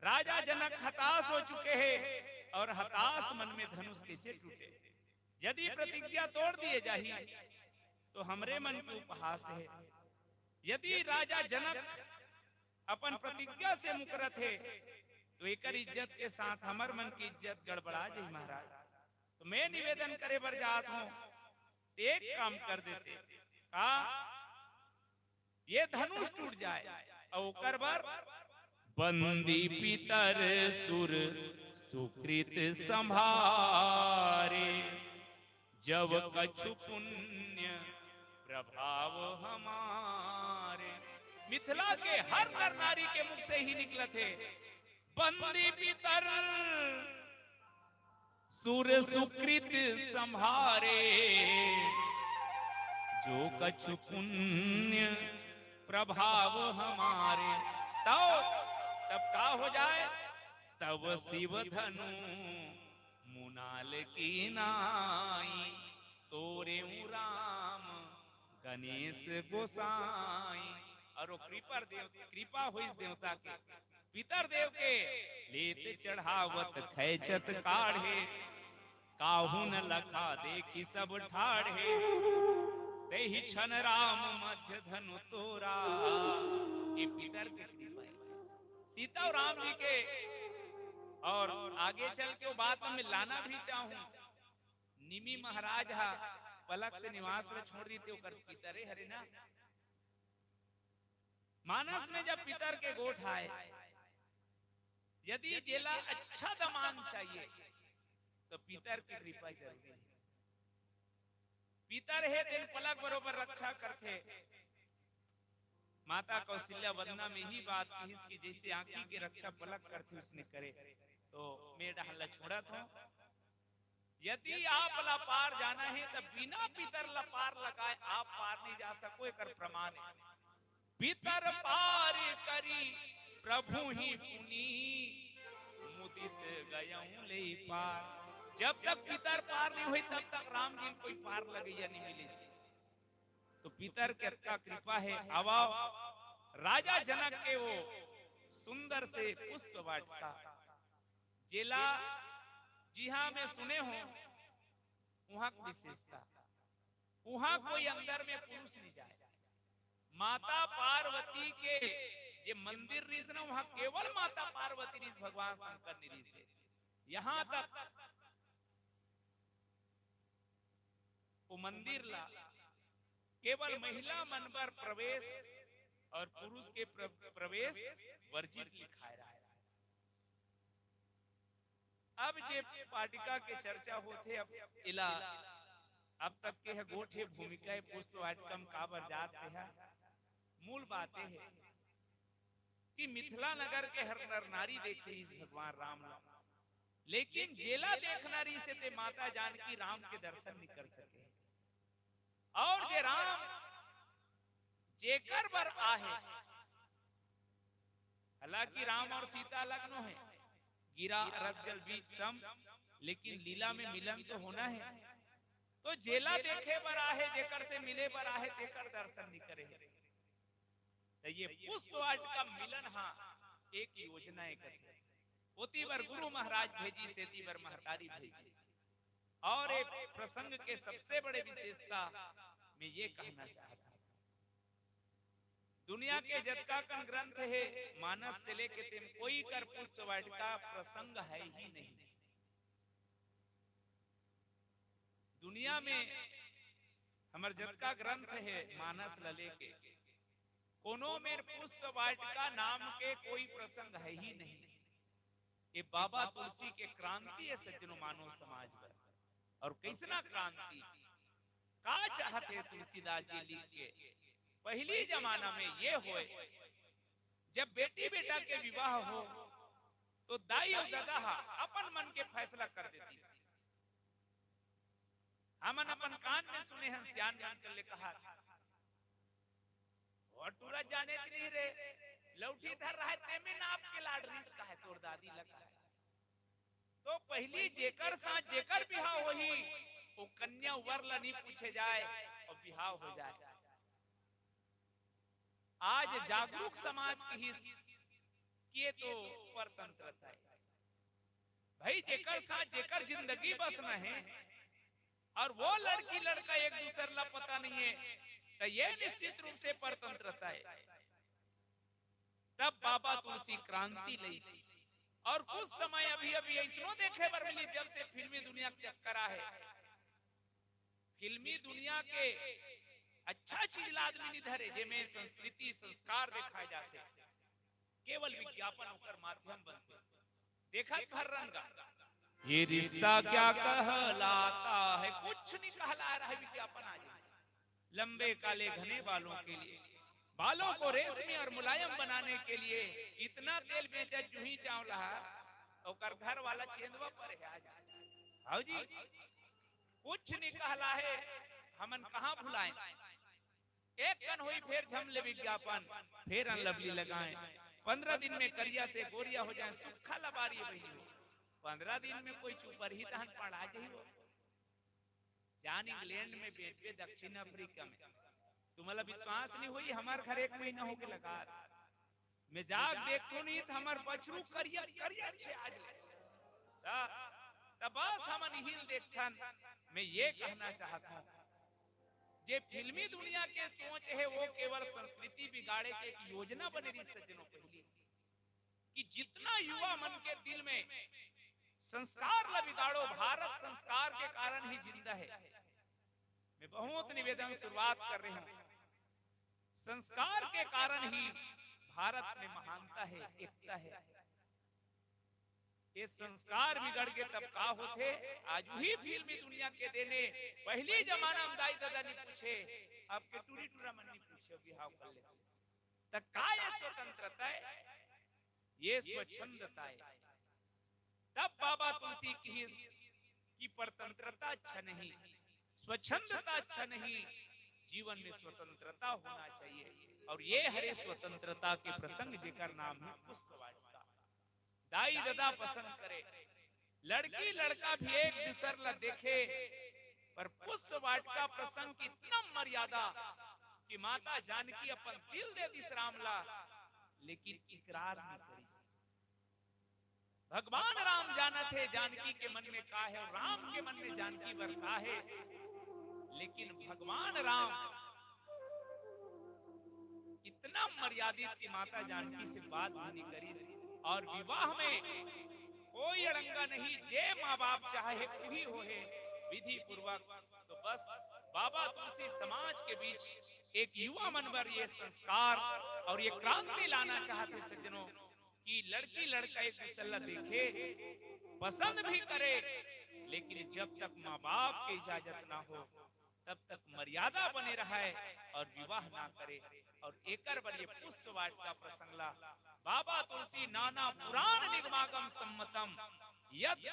राजा जनक हताश हो चुके हैं और हताश मन में धनुष कैसे टूटे। यदि प्रतिज्ञा तोड़ दिए जाही तो हमरे मन के उपहास है। यदि राजा जनक अपन प्रतिज्ञा से मुकरत है तो एक इज्जत के साथ हमर मन की इज्जत गड़बड़ा जाए महाराज। तो मैं निवेदन करे बर जात हूं, एक काम कर देते का ये धनुष टूट जाए और कर बर बंदी पितर सुर सुकृत संभारे, जब कछु पुण्य प्रभाव हमारे। मिथिला के हर नर नारी के मुख से ही निकले थे बंदी पितर सुर सुकृत संभारे, जो कछु पुण्य प्रभाव हमारे। तब का हो जाए, तब शिव धनु मुनाल की नाई, तोरे राम गणेश गोसाई। और वो कृपा हुई देवता के पितर देव के लेत चढ़ावत खैचत काढ़े, काहू न लखा देखी सब ठाढ़े, तेहि छन राम मध्य धनु तोरा। ये पितर के कृपा है सीता और राम जी के। और आगे चल के वो बात में लाना भी चाहूं, निमी महाराज हा पलक से निवास पर छोड़ दी थे पितरे हरे ना। मानस में जब पितर के गोठ आए, यदि जेला अच्छा दमान चाहिए तो पितर की कृपा जरूरी है। पितर है दिन पलक बरोबर रक्षा करते। माता कौशल्या वंदना में ही बात की जैसे आंखी की रक्षा पलक करते उसने करे। तो मैं डाल छोड़ा था, यदि आप ला पार जाना है तो बिना पितर ला पार लगाए आप पार नहीं जा सको। एक प्रमाण है पितर पार करी प्रभु ही पुनी, मुदित गयऊं ले पार। जब तक पितर पार नहीं हुई तब तक राम जी कोई पार लगैया नहीं मिली। तो पितर के का कृपा है। अब राजा जनक के वो सुंदर से पुष्प वाटिका जेला जी हाँ मैं सुने हो वहां की विशेषता, वहां कोई अंदर में पुरुष नहीं जाए। माता पार्वती के जे मंदिर रिस ना वहां केवल माता पार्वती रिस, भगवान शंकर निरिस है। यहां तक वो मंदिर ला केवल महिला मनबर प्रवेश और पुरुष के प्रवेश वर्जित लिखाया रहा है। अब जे पाटिका के चर्चा होते अब तक के है गोठे भूमिका पुष्प वाटिकम काबर जात है। मूल बातें है कि मिथिला नगर के हर नर नारी देखे इस भगवान राम नाम, लेकिन जेला देखनारी से ते माता जानकी राम के दर्शन नहीं कर सके। और जे राम जेकर बर आहे, हालांकि राम और सीता अलग नो है, गिरा अरब जल बीच सम, लेकिन लीला में मिलन तो होना है। तो जेला देखे बर आहे, जेकर से मिले बर आहे, तेकर दर्शन नहीं करे। तो ये पुष्प वाटिका मिलन हाँ एक योजना है। ओती बर गुरु महाराज भेजी, सेती बर महतारी भेजी। और एक प्रसंग के सबसे बड़े विशेषता में ये कहना चाहता हूं, दुनिया के जतका कन ग्रंथ है मानस से लेके तेम कोई कर पुष्प वाटिका प्रसंग है ही नहीं। दुनिया में हमर जतका ग्रंथ है मानस लले के कोनो में पुष्प वाटिका नाम के कोई प्रसंग है ही नहीं। ये बाबा तुलसी के क्रांति है सज्जनों मानव समाज पर। और कैसना क्रांति का चाहते तुलसीदास जी लिख के पहली जमाना में ये होए जब बेटी बेटा के विवाह हो तो दाई और दादा अपन मन के फैसला कर देती। हमन अपन कान में सुने हैं सियान मान कर ले कहा और टूरा जाने नहीं रे लौठी धर रहा है ते में नाप के लाड रिस का है तोर दादी लगा है। तो पहली जेकर साथ जेकर बिहाव होही वो कन्या वरला नहीं पूछे जाए और बिहाव हो जाए। आज जागरूक समाज की ही किए तो परतंत्रता है भाई जेकर साथ जेकर जिंदगी बस न है और वो लड़की लड़का एक दूसरे ला पता नहीं है तो ये निश्चित रूप से परतंत्रता है। तब बाबा तुलसी क्रांति लई और कुछ समय अभी अभी ऐसनो देखे बर मिली जब से फिल्मी दुनिया के चक्कर है। फिल्मी दुनिया के अच्छा चीज आदमी नहीं धरे जेमे संस्कृति संस्कार दिखाए जाते केवल विज्ञापन होकर माध्यम बनते। देखा भर रंगा ये रिश्ता क्या कहलाता है कुछ नहीं कहला रहा है विज्ञापन आज। लंबे काले घने बालों के लिए बालों को रेशमी और मुलायम बनाने के लिए इतना तेल बेचा जूही चावला और घर वाला चेंदवा पर है आज। हाँ जी कुछ नहीं कहला है हमन कहाँ भुलाएं। एक कन हुई फिर झमले विज्ञापन फिर अनलवली लगाएं 15 दिन में करिया से गोरिया हो जाए सुखा लबारी वही हो 15 दिन में कोई चुपर ही तहन पड़ा जाही हो। जान इंग्लैंड में बैठ के दक्षिण अफ्रीका में तुम्हारा विश्वास नहीं हुई हमार घर एक महीना हो के लगा मैं जाग देखतो नहीं तो हमार बछरू करिया करिया छे आज तब बस हमन हिल देखथन। मैं ये कहना चाहता हूँ जे फिल्मी दुनिया के सोच है वो केवल संस्कृति बिगाड़े के एक योजना बने रही सज्जनों पहली कि जितना युवा मन के दिल में संस्कार ला बिगाड़ो भारत संस्कार के कारण ही जिंदा है। मैं बहुत निवेदन शुरुआत कर रही हूँ संस्कार के कारण ही भारत में महानता है एकता है। ये संस्कार बिगड़ के तब का होते आज ही फिल्मी दुनिया के देने पहली जमाना में दाई दादा नहीं पूछे अब के टूरी टूरा मन नहीं पूछे बिहाव कर ले तब का ये स्वतंत्रता है ये स्वच्छंदता है। तब बाबा तुलसी की परतंत्रता अच्छा नहीं स्वच्छंदता अच्छा नहीं जीवन में स्वतंत्रता होना चाहिए। और ये हरे स्वतंत्रता के प्रसंग जेकर नाम है पुष्प वाटिका। दाई दादा पसंद करे लड़की लड़का भी एक दूसर ला देखे पर पुष्प वाटिका प्रसंग इतना मर्यादा कि माता जानकी अपन दिल दे दिस राम ला लेकिन इकरार नहीं करी। भगवान राम जाना थे जानकी के मन में का है और राम के मन में जानकी वर का है लेकिन भगवान राम इतना मर्यादित की माता जानकी से बात नहीं करी। और विवाह में कोई अड़ंगा नहीं जे माँ बाप चाहे वही हो है विधि पूर्वक। तो बस बाबा तुलसी समाज के बीच एक युवा मन पर ये संस्कार और ये क्रांति लाना चाहते सज्जनों कि लड़की लड़का एक दूसरा देखे पसंद भी करे लेकिन जब तक माँ बाप की इजाजत ना हो तब तक मर्यादा बने रहे और विवाह ना करे। और एकर बर ये पुष्प वाटिका प्रसंगला बाबा तुलसी नाना पुराण निगमागम सम्मतम यद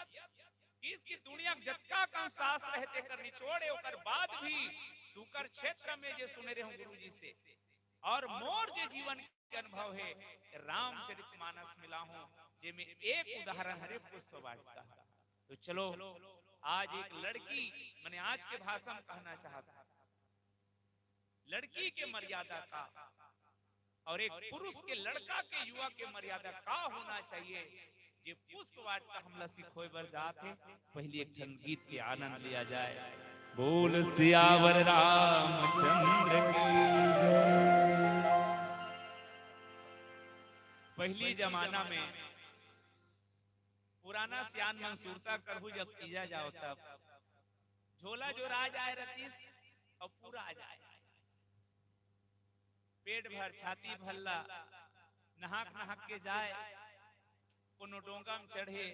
इसकी दुनिया जत्का का शास्त्र रहते कर निचोड़े ओकर बाद भी सुकर क्षेत्र में जे सुने रहे गुरुजी से और मोर जे जीवन के अनुभव है रामचरितमानस मिला हूं जे में एक उदाहरण हरे पुष्प वाटिका। तो चलो आज एक लड़की मैंने आज के भाषण में कहना चाहता लड़की के मर्यादा का और एक पुरुष के लड़का के युवा के मर्यादा का होना चाहिए ये पुष्प वाटिका हमला सिखोए बर जाते। पहले एक ठन गीत के आनंद लिया जाए। बोल सियावर रामचंद्र की पहली जमाना में पुराना सियान मंसूरता करहु जब तीजा जाओ तब झोला जो राज आए रतीस और पूरा आ जाए, पेट भर छाती भल्ला नहाक नहाक के जाए, कोनो डोंगा में चढ़े,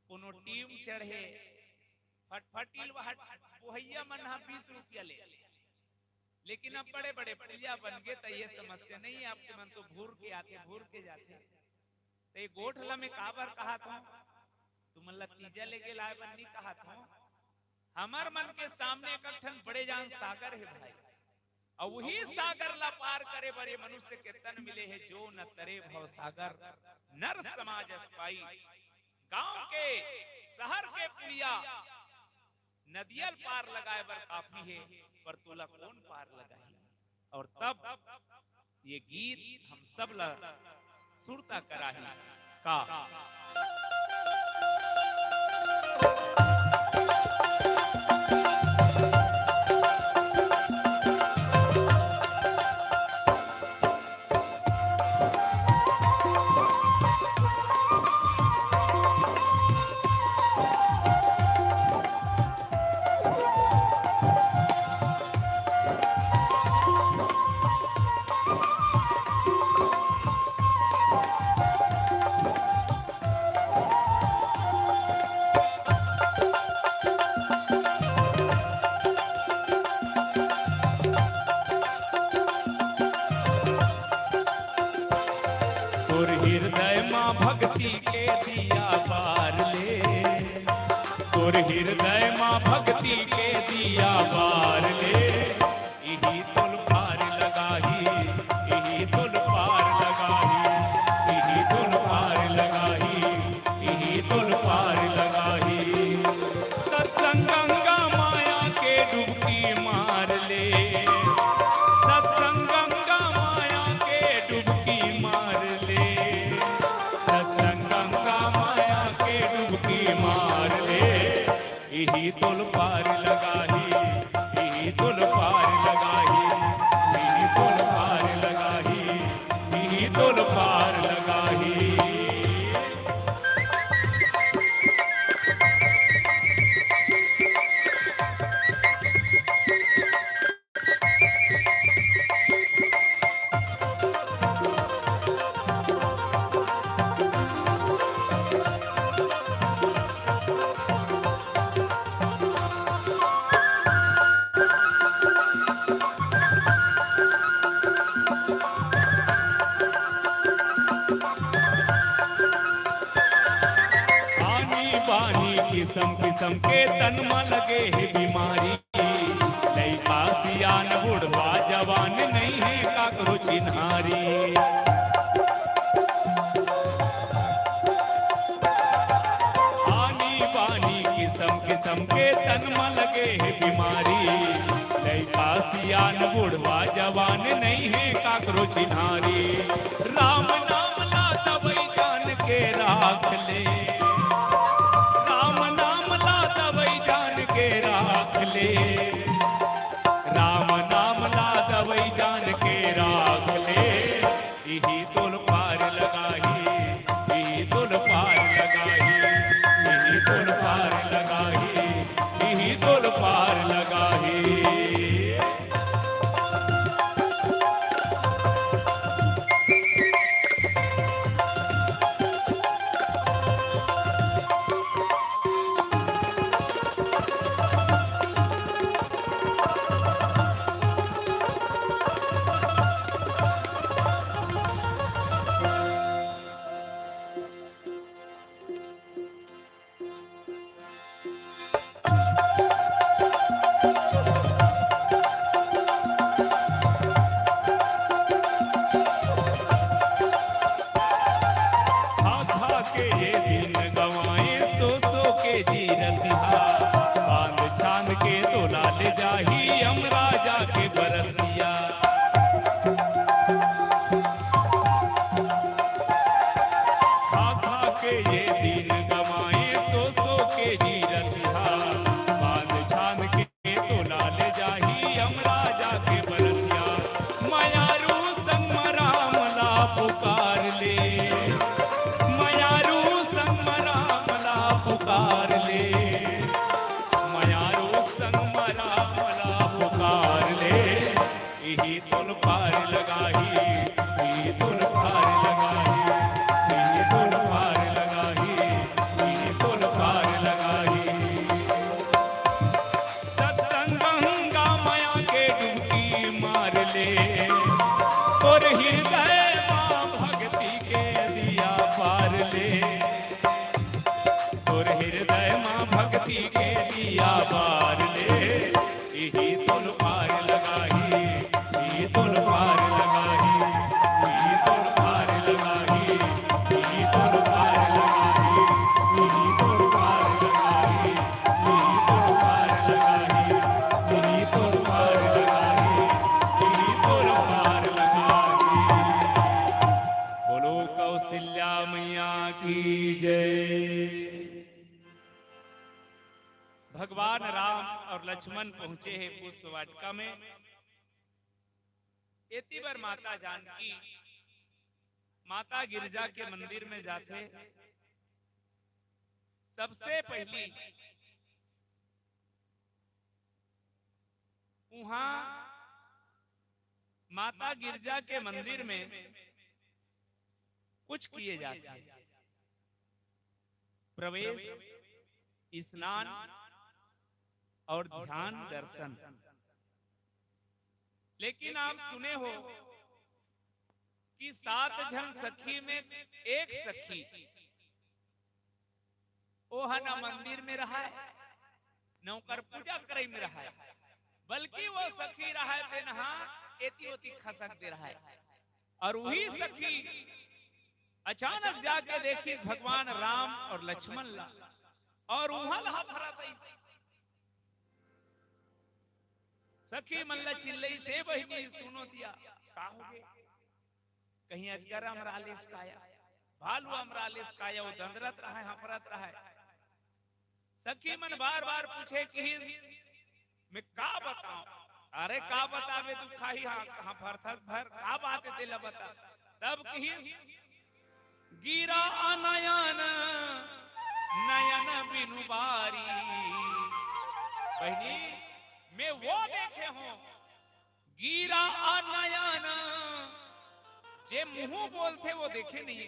कोनो टीम चढ़े, फटफटिल वहैया मन 20 रुपया ले। लेकिन अब बड़े बड़े पुलिया बन गए तो ये समस्या नहीं है, आपके मन तो भूर के आते भूर के जाते। तो ये गोठला में काबर कहा था तुम तीजा लेके लाए बन्नी कहा था। हमार मन के सामने कठन बड़े जान सागर है भाई, और वही सागर ला पार करे बड़े मनुष्य के तन मिले है जो न तरे भव सागर नर समाज अस्पाई। गांव के शहर के पुलिया नदियल पार लगाए बर काफी है, पर तुला कौन पार लगाई। और तब ये गीत हम सब ला सुरता कराही का हृदय माँ भक्ति के दिया बार ले, तोर हृदय माँ भक्ति के दिया बार ले। यही तुल पार लगाही, यही तुल पार लगाही, यही तुल पार लगाही, यही तुल पार लगाही। सत्संग गंगा माया के डुबकी मार ले, सत्संग गंगा माया के डुबकी मार ले, सत्संग गंगा माया के डुबकी मार ले। यही तुल पार लगाही, यही तुल पार लगाही, यही तुल पार लगाही, यही तुल पार लगाही। किस्म किस्म के तन में लगे है बीमारी, लइका सियान बुढ़वा जवान नहीं है काकरो चिन्हारी। आनी बानी किस्म किस्म के तन में लगे है बीमारी, लइका सियान बुढ़वा जवान नहीं है काकरो चिन्हारी। राम नाम ला दवाई जान के राख ले, राख ले, राम नाम ला दवाई जान के राख ले। यही तुल पार लगाही, यही तुल पार लगाही, यही तुल पार लगाही, यही तुल पार लगाही। के तो लाल जाही हम राजा के बरतिया। खा खा के ये दिन गवाए सो सो के जी रतिया, बांध छान के तो लाल जाही हम राजा के बरतिया। मायारू संग राम ला पुकार ले, कौशल्या बार ले, यही तुल पार लगाही, यही तुल पार लगाही, यही तुल पार लगाही, यही तुल पार लगाही, यही तुल पार लगाही, यही तुल पार लगाही, यही तुल पार लगाही, यही तुल पार लगाही। बोलो कौशल्या मैया की जय। भगवान राम और लक्ष्मण पहुंचे हैं पुष्प वाटिका में। इतनी बार माता जानकी माता गिरजा के मंदिर में जाते, सबसे पहली वहां माता गिरजा के मंदिर में कुछ किए जाते हैं, प्रवेश, स्नान और ध्यान दर्शन। लेकिन आप सुने हो कि 7 जन सखी में एक सखी ओह न मंदिर में रहा है, नौकर पूजा करे में रहा है, बल्कि वो सखी रहा है नहा एती ओती खसक दे रहा है। और वही सखी अचानक जाके देखी भगवान राम और लक्ष्मण ला, और वहां लहा भरा सखी मल्ला चिल्लई से बहिनी सुनो दिया का हो गए, कहीं अजगर हमरा लेस काया, भालू हमरा लेस काया, वो दंदरत रहा है, हफरत रहा है। सखी मन बार बार पूछे कि मैं का बताऊं, अरे का बतावे तू खाही हाँ फरथर भर का बात तेला बता। तब कहिस गिरा नयन नयन बिनु बारी, बहनी मैं वो देखे हूं गिरा नयन, जे मुंह बोलते वो देखे नहीं,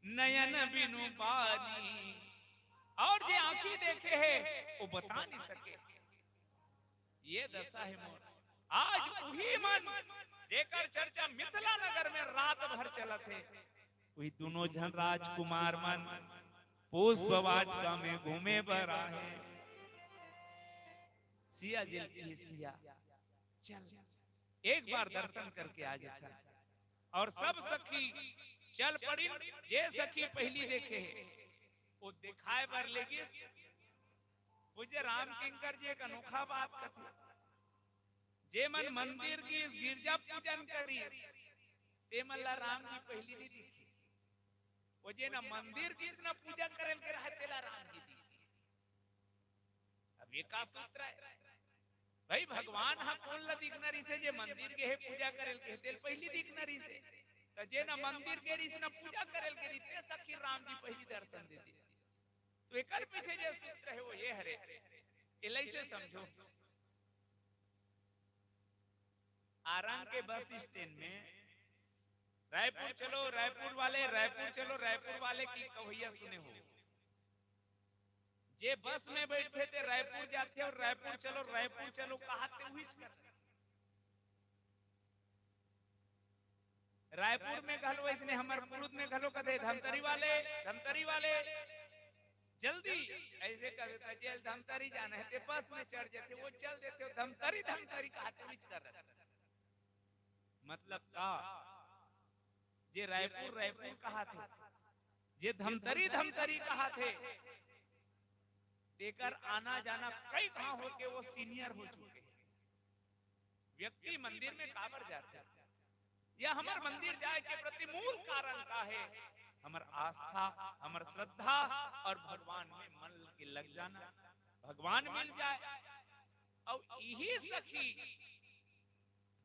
नयन बिनु बारी, और जे आंखी देखे है वो बता नहीं सके। ये दशा है मोर। आज वही मन जेकर चर्चा मिथिला नगर में रात भर चलत है, वही दोनों जन राजकुमार मन पुष्प वाटिका में घूमे बर आए। सिया जिल की सिया चल एक बार दर्शन करके आ जाता, और सब सखी चल पड़ी। जे सखी पहली देखे है वो दिखाए बर लेगी पूज्य राम किंकर जी एक अनोखा बात कथी, जे मन मंदिर की गिरजा पूजन करी ते मल्ला राम जी पहली नहीं दिखी, वो जे ना मंदिर की ना पूजा करल के रहे तेला राम जी दी। अब ये का सूत्र है भाई, भगवान हा कौन ला दिखनरी से जे मंदिर के है पूजा करल के तेल पहली दिखनरी से, तो जे ना मंदिर के रिस ना पूजा करल के रीते सखी राम जी पहली दर्शन देती। तो एकर पीछे जे सूत्र है वो ये हरे एलै से समझो। आराम के बस स्टैंड में रायपुर चलो रायपुर वाले, रायपुर चलो रायपुर वाले की कवैया सुने हो, जे बस में बैठते थे रायपुर जाते और रायपुर चलो कहते हुई रायपुर में घलो इसने हमारे पुरुष में घलो कदे धमतरी वाले जल्दी ऐसे कर देता, जेल धमतरी जाना है ते बस में चढ़ जाते, वो चल देते हो धमतरी कहते हुई कर रहे। मतलब का जे रायपुर कहा थे, जे धमतरी कहा थे, देकर आना जाना कई कहां होके वो सीनियर हो चुके हैं। व्यक्ति मंदिर में काबर जाते हैं, या हमार मंदिर जाए के प्रति मूल कारण का है हमार आस्था, हमार श्रद्धा और भगवान में मन के लग जाना, भगवान मिल जाए। और यही सखी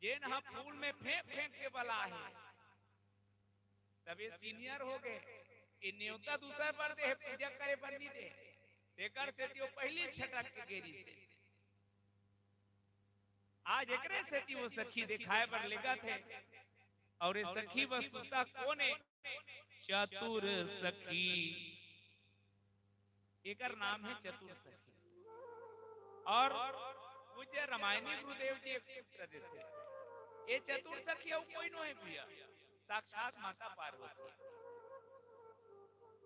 जेन हा फूल में फेंक के बला है, तब ये सीनियर हो गए, ये न्योता दूसरा पर दे पूजा करे बन्नी दे तेकर से त्यो पहली छटक के गेरी से आज एकरे से वो सखी दिखाए पर लेगा थे। और ये सखी वस्तुता कोने चतुर सखी, एकर नाम है चतुर सखी। और पूज्य रामायणी गुरुदेव जी एक सूत्र देते, ये चतुर सखी और कोई नो है भैया, साक्षात माता पार्वती।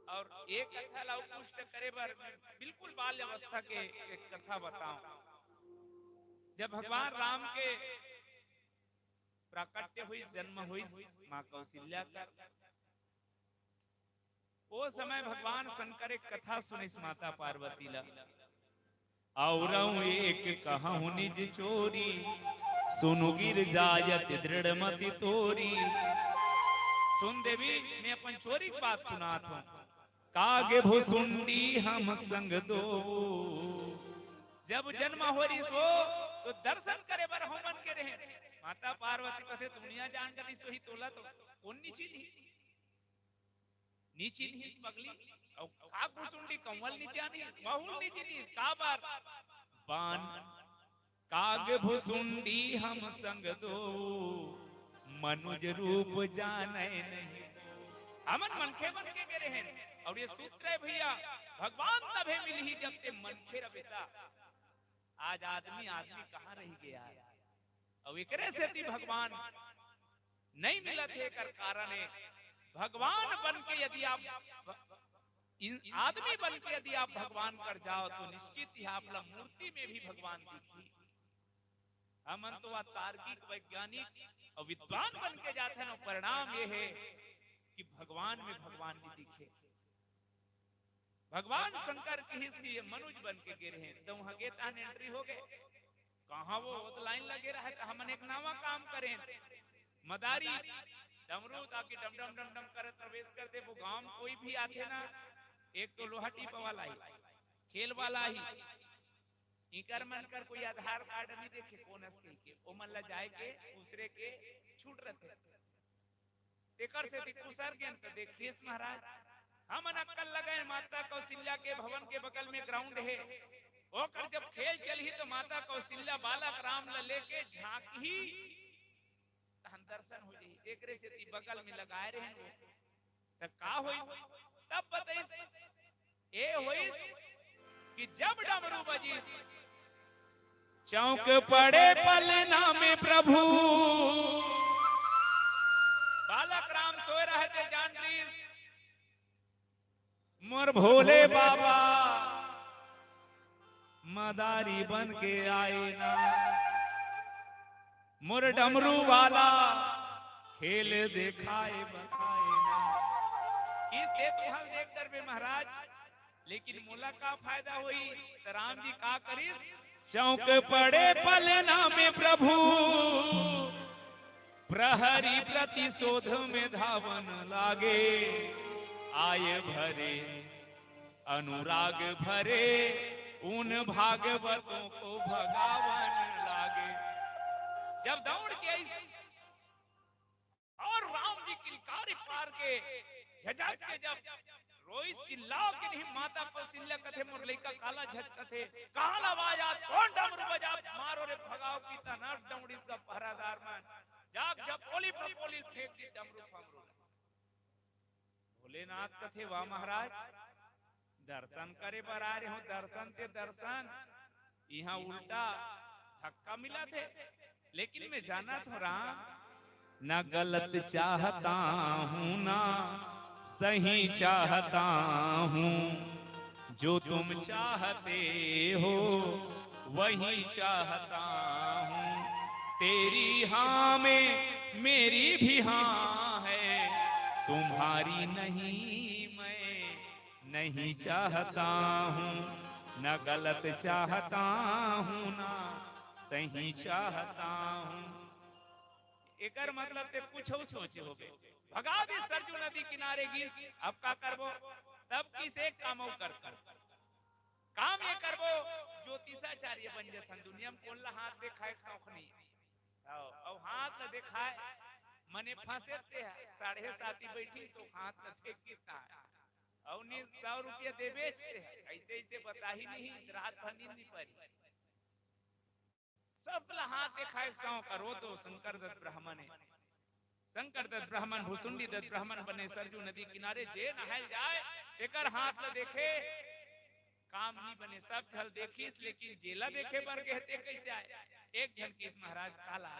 और एक कथा लाउ पुष्ट करे बर बिल्कुल बाल्य अवस्था के एक कथा बताऊं। जब भगवान राम के प्राकट्य हुई, जन्म हुई मां कौशल्या का, वो समय भगवान शंकर एक कथा सुनिस माता पार्वती ला। और एक कहूं निज चोरी, सुनु गिर जायत दृढ़ मति तोरी। सुन देवी, मैं अपन चोरी की बात सुनात हूं। कागे भुसुंडी हम संग दो, जब जन्म हो रही सो तो दर्शन करे बर हम मन के रहे। माता पार्वती कथे दुनिया जान डरी सोही तोला तो कौन नीची नहीं पगली और का भुसुंडी कमल नीचे आनी बहुल नीचे नहीं का बार बान। काग भुसुंडी हम संग दो, मनुज रूप जाने नहीं। हमन मनखे बन के गिरे हैं। और ये सूत्र है भैया, भगवान तभे मिली जब ते मनखे रबेता। आज आदमी कहाँ रह गया है। और एकरे से ती भगवान नहीं मिला थे कर कारण है। भगवान बन के यदि आप आदमी बन के यदि आप भगवान कर जाओ तो निश्चित ही आप मूर्ति में भी भगवान दिखी। हम तो तार्किक वैज्ञानिक और विद्वान बन के जाते हैं, परिणाम ये है कि भगवान में भगवान नहीं दिखे। भगवान शंकर की हिस्सी मनुज बन के गिरे हैं। तो वहां गे तान एंट्री हो गए, कहा वो तो लाइन लगे रहे तो हमन एक नवा काम करें। मदारी डमरू ताकि डम डम डम डम कर प्रवेश कर दे। वो गांव में कोई भी आते ना, एक तो लोहा टीप वाला ही, खेल वाला ही, इकर मन कर कोई आधार कार्ड नहीं देखे कोनस के ओ मन ला जाए के दूसरे के छूट रहते। तेकर से दिकुसर के अंत देखिस महाराज, हम अक्कल लगाए। माता कौशल्या के भवन के बगल में ग्राउंड है। ओकर जब खेल चली तो माता कौशल्या बालक राम ला लेके झांकी दर्शन हो जाई। एकरे से ती बगल में लगाए रहे वो तब का होइस, तब बताइस ए होइस कि जब डमरू बजिस चौक पड़े पलना में प्रभु। बालक राम सोए रहे थे, जान लीस मोर भोले बाबा मदारी बन के आए ना। मोर डमरू वाला खेल दिखाए बताए ना। इस देख दर में महाराज, लेकिन मोला का फायदा हुई तो राम जी का करिस। चौक पड़े पलना में प्रभु, प्रहरी प्रतिशोध में धावन लागे। आय भरे अनुराग भरे, उन भागवतों को भगावन लागे। जब दौड़ के आई और राम जी किलकारी पार के झझक के जब रोई चिल्ला के नहीं, माता कौशल्या कथे मुरली का काला झटका थे। काल आवाज आत कौन डमरू बजा, मारो रे भगाओ की तना डमड़ी का पहरादार मान। जाग जब पोली पर पोली फेंक दी डमरू फमरू। भोलेनाथ कथे वाह महाराज, दर्शन करे पर आ रहे हो, दर्शन ते दर्शन यहाँ उल्टा धक्का मिला थे। लेकिन मैं जाना तो राम न गलत चाहता हूँ ना सही चाहता हूँ। जो तुम चाहते हो वही चाहता हूँ। तेरी हाँ में मेरी भी हाँ है, तुम्हारी नहीं मैं नहीं चाहता हूँ। न गलत चाहता हूँ ना सही चाहता हूँ। एकर मतलब ते कुछ सोचे हो गए। भगा दी सरजू नदी किनारे गीस, अब का करबो, तब किसे कामो कर काम ये करबो ज्योतिषाचार्य बन जथन। दुनिया में कोल्ला हाथ देखाए शौक नहीं और हाथ न दिखाए मने फंसेते है। 7.5 बैठी सो हाथ न देख कितना और 100 रुपया दे बेचते हैं। ऐसे ऐसे बता ही नहीं, रात भर नींद नहीं पड़ी। सब हाथ दिखाए सौ करो तो शंकर दत्त ब्राह्मण है। शंकर दत्त ब्राह्मण भुसुंडी दत्त ब्राह्मण बने सरजू नदी किनारे जे नहाल जाए एकर हाथ ल देखे काम नहीं बने। सब चल देखिस लेकिन जेला देखे पर कहते कैसे आए। एक जन किस महाराज काला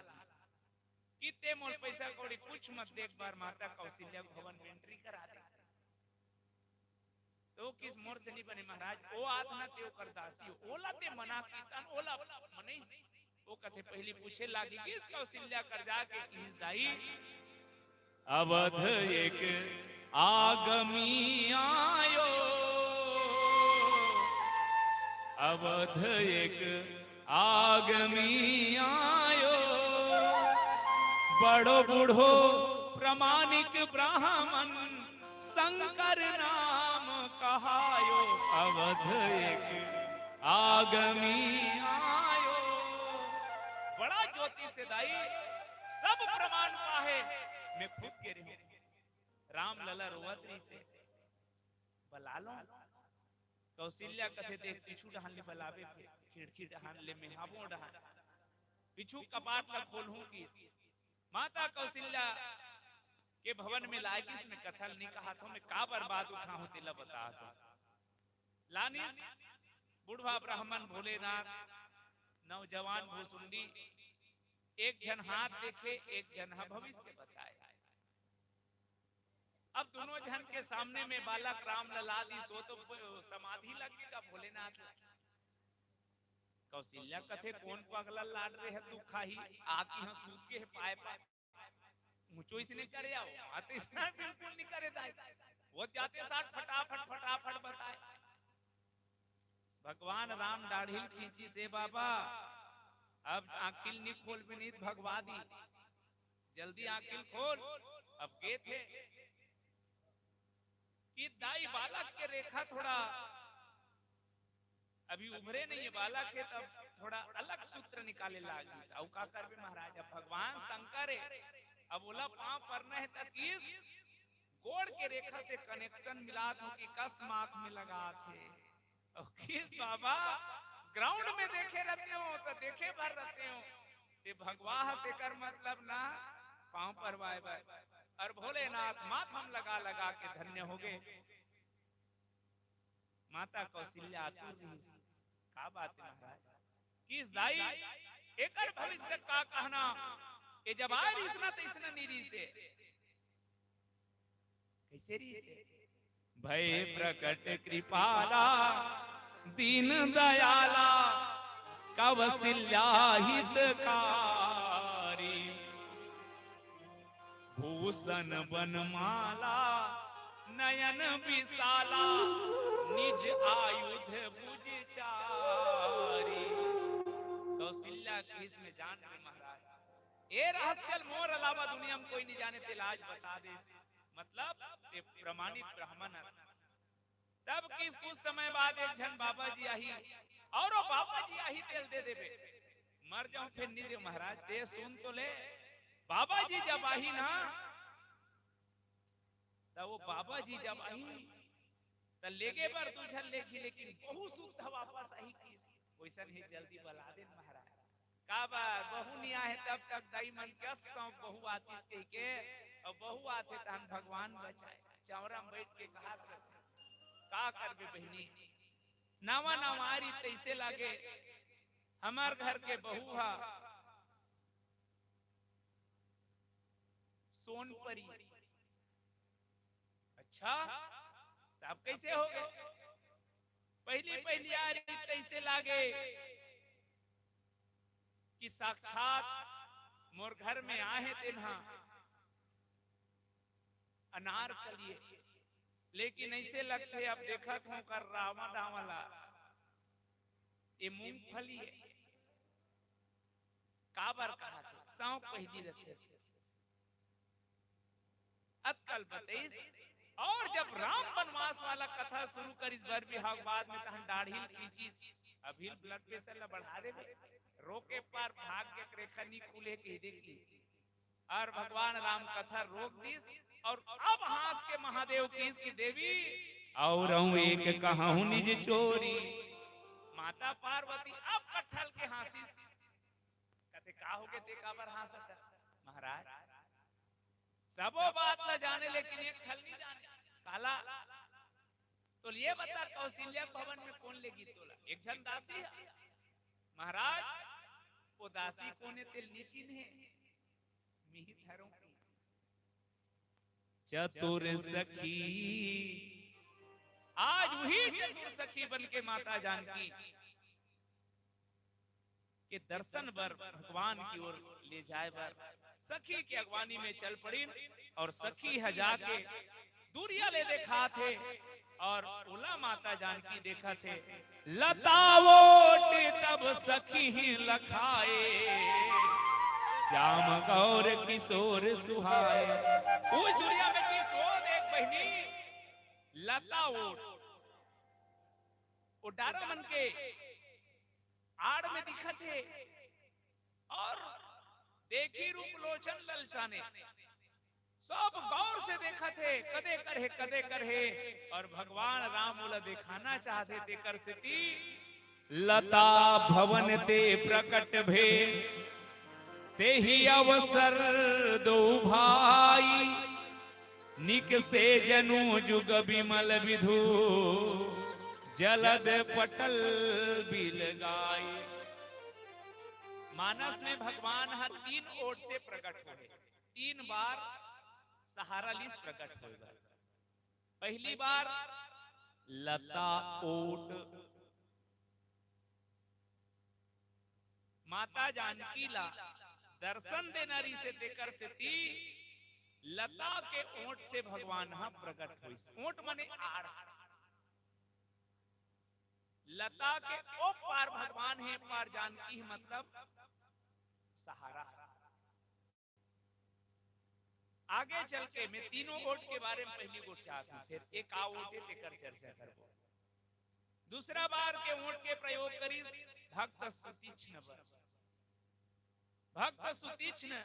कितने मोल पैसा कौड़ी कुछ मत देख बार माता कौशल्या भवन में एंट्री करा दे। तो किस मोर से नहीं बने महाराज, ओ आत न ते ओकर दासी ओला ते मना कीतन ओला मने वो कथे पहली पूछे लागी किस कौशल्या कर जाके किस दाई अवध एक आगमी आयो, अवध एक आगमी आयो, बड़ो बूढ़ो प्रमाणिक ब्राह्मण शंकर नाम कहायो, अवध एक आगमी आयो। बड़ा ज्योति से दाई सब प्रमाण पाहे, मैं खुद के रही राम लला रोवत्री से बला लो। कौशल्या कथे देख पिछू डहान ले बलावे, खिड़की डहान ले मेहाबो डहान पिछू कपाट ला खोलूं की माता कौशल्या के भवन में लागिस में कथल नहीं कहा तो मैं का बर्बाद उठा हूं तिला बता दो। लानिस बुढ़वा ब्राह्मण भोलेनाथ नौजवान भूसुंडी एक जन हाथ देखे एक जन भविष्य बताए। अब दोनों जन के सामने में बालक राम लला दी सो तो समाधि लगेगा भोलेनाथ। कौशल्या कथे कौन पगला लाड रहे है तू खाही आकी हम सूत के पाए पाए मुझो इसने करे आओ आते इसने बिल्कुल नहीं करे दाई वो जाते साथ फटाफट फटाफट बताए। भगवान राम दाढ़ी खींची से बाबा अब आंखिल नहीं खोल भी नहीं भगवा दी जल्दी आंखिल खोल। अब गे थे कि दाई बालक के रेखा थोड़ा अभी उभरे नहीं है बालक है तब थोड़ा अलग सूत्र निकाले लागी। अब का कर भी महाराज अब भगवान शंकर है अब बोला पांव पड़ना है तक इस गोड़ के रेखा से कनेक्शन मिला था कि कस माख में लगा थे बाबा ग्राउंड में देखे रहते हो तो देखे भर रहते हो ते भगवान से कर मतलब ना पांव पर वाए और भोलेनाथ माथ हम लगा लगा के धन्य हो गए। माता कौशल्या आतुर रही का बात है महाराज किस दाई एकर भविष्य का कहना ये जब आए रिसना तो इसने नीरी से कैसे री से भय प्रकट कृपाला दीन दयाला कौशल्या हितकारी भूषण बनमाला नयन विशाला निज आयुध भुज चारी। कौशल्या किस में जान रहे महाराज ये रहस्य मोर अलावा दुनिया में कोई नहीं जाने तिलाज बता दे मतलब ये प्रमाणित ब्राह्मण। तब किस कुछ समय बाद एक जन बाबा जी आई और वो बाबा जी आई तेल दे देवे मर जाऊं फिर नहीं दे महाराज दे सुन तो ले। बाबा जी जब आई ना तब वो बाबा जी जब आई तो लेगे बार दूसर लेगी लेकिन बहु सुख था वापस आई किस वैसा नहीं जल्दी बला दे महाराज का बार बहु नहीं आए तब तक दाई मन कस बहु आती कह के और बहु आते तो हम भगवान बचाए चौरा में बैठ के कहा का करबे बहनी नावा नावारी तैसे लागे हमार घर के बहू हा सोनपरी। अच्छा तब कैसे हो गए पहली पहली यारी कैसे लागे कि साक्षात मोर घर में आए तेना अनार कलिए लेकिन ऐसे लगते अब देखा हूं कर रावण डावला ये मूंगफली है काबर कहा था सौंप पहली रहते अतकल बतेस। और जब राम वनवास वाला कथा शुरू कर इस बार भी बाद में तहन दाढ़ी खींची अभी ब्लड प्रेशर ला बढ़ा दे रोके पर भाग्य रेखा नी खुले के देखी और भगवान राम कथा रोक दी और अब हास के महादेव की इसकी देवी और एक कहूं निज चोरी माता पार्वती अब कठल के हासी कहते का हो गए देखा पर हासत महाराज सबो बात ला जाने लेकिन एक ठल नहीं जाने काला तो ये बता कौशल्या भवन में कौन लेगी तोला एक जन दासी है महाराज वो दासी कोने तिल नीचिन है मिही थरों चतुर सखी आज वही चतुर सखी बन के माता जानकी के दर्शन बर भगवान की ओर ले जाए बर सखी की अगवानी में चल पड़ी और सखी हजा के दूरिया ले देखा थे और उला माता जानकी देखा थे लतावोट तब सखी ही लखाए श्याम गौर किशोर सुहाए। उस दुनिया में किशोर एक बहनी लतावोट उडारा मन के आड़ में दिखा थे और देखी रूप लोचन ललचाने सब गौर से देखा थे कदे करहे और भगवान राम बोला दिखाना चाहते थे कर सिती लता भवन ते प्रकट भे ते ही अवसर दो भाई निक से जनु जुग बिमल विधु जलद पटल बिल गाय। मानस में भगवान हर 3 ओट से प्रकट हुए, 3 बार सहारा लिस प्रकट होगा। पहली बार लता ओट माता जानकी ला दर्शन देनारी से देकर से ती लता के ओट से भगवान हा प्रकट हुई। ओट माने आड़, लता के ओ पार भगवान है, पार जानकी मतलब सहारा। आगे चल के मैं तीनों ओट के बारे में पहली गोट चाहता हूं, फिर एक ओटे लेकर चर्चा करबो। दूसरा बार के ओट के प्रयोग करी भक्त सुतीक्ष्ण पर। भक्त सुतीक्ष्ण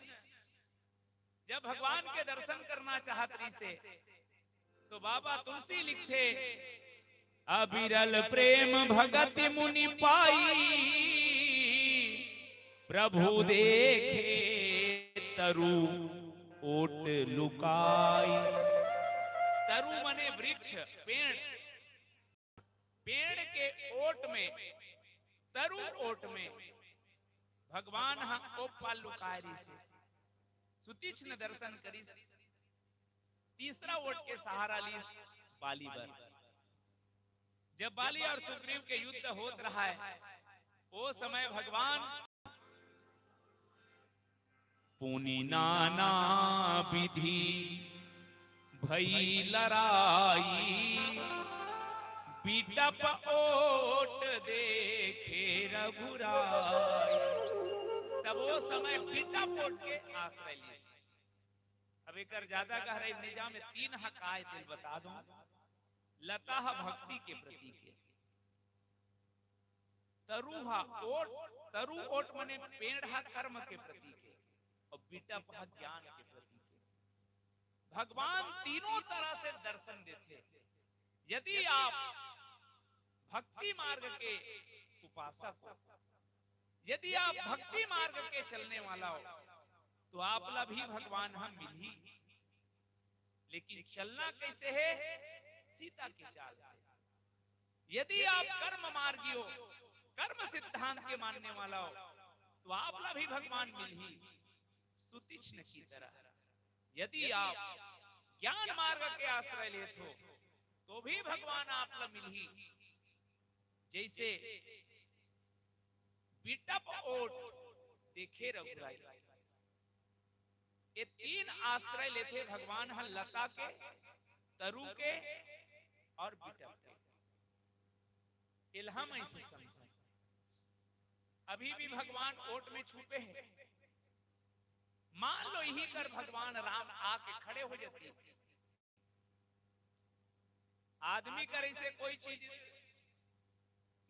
जब भगवान के दर्शन करना चाहत रही से तो बाबा तुलसी लिखते अबिरल प्रेम भगत मुनि पाई प्रभु देखे तरु ओट लुकाई। तरु मने वृक्ष, पेड़, पेड़ के ओट में, तरु ओट में भगवान हम ओपा लुकायरी से सुतीक्ष्ण दर्शन करी। तीसरा ओट के सहारा लीस बाली बर। जब बाली और सुग्रीव के युद्ध होत रहा है वो समय भगवान पुनि नाना विधि भई लड़ाई बिटप ओट देखे रघुराई। तब वो समय बिटप ओट के आश्रय ली। अब एक ज्यादा गहराई निजाम में 3 हकायत दिल बता दूं। लता भक्ति के प्रतीक है, तरुहा ओट, तरु ओट मने पेड़ हा कर्म के प्रतीक है और बिटप हा ज्ञान के प्रतीक है। भगवान तीनों तरह से दर्शन देते। यदि आप भक्ति मार्ग के उपासक हो, यदि आप भक्ति मार्ग के चलने वाला हो तो आप ला भी भगवान हम मिल ही। लेकिन चलना कैसे है? सीता की चाल से। यदि आप कर्म मार्गी हो, कर्म सिद्धांत के मानने वाला हो तो आप ला भी भगवान मिल ही सुतीक्ष्ण की तरह। यदि आप ज्ञान मार्ग के आश्रय लेते हो तो भी भगवान आप ला मिल ही। जैसे बिटप ओट देखे रघुराई, ये 3 आश्रय लेते भगवान हर लता के, तरु के और बिटप के। इल्हाम ऐसे समझा। अभी भी भगवान ओट में छुपे हैं। मान लो यही कर भगवान राम आके खड़े हो जाते। आदमी कर ऐसे कोई चीज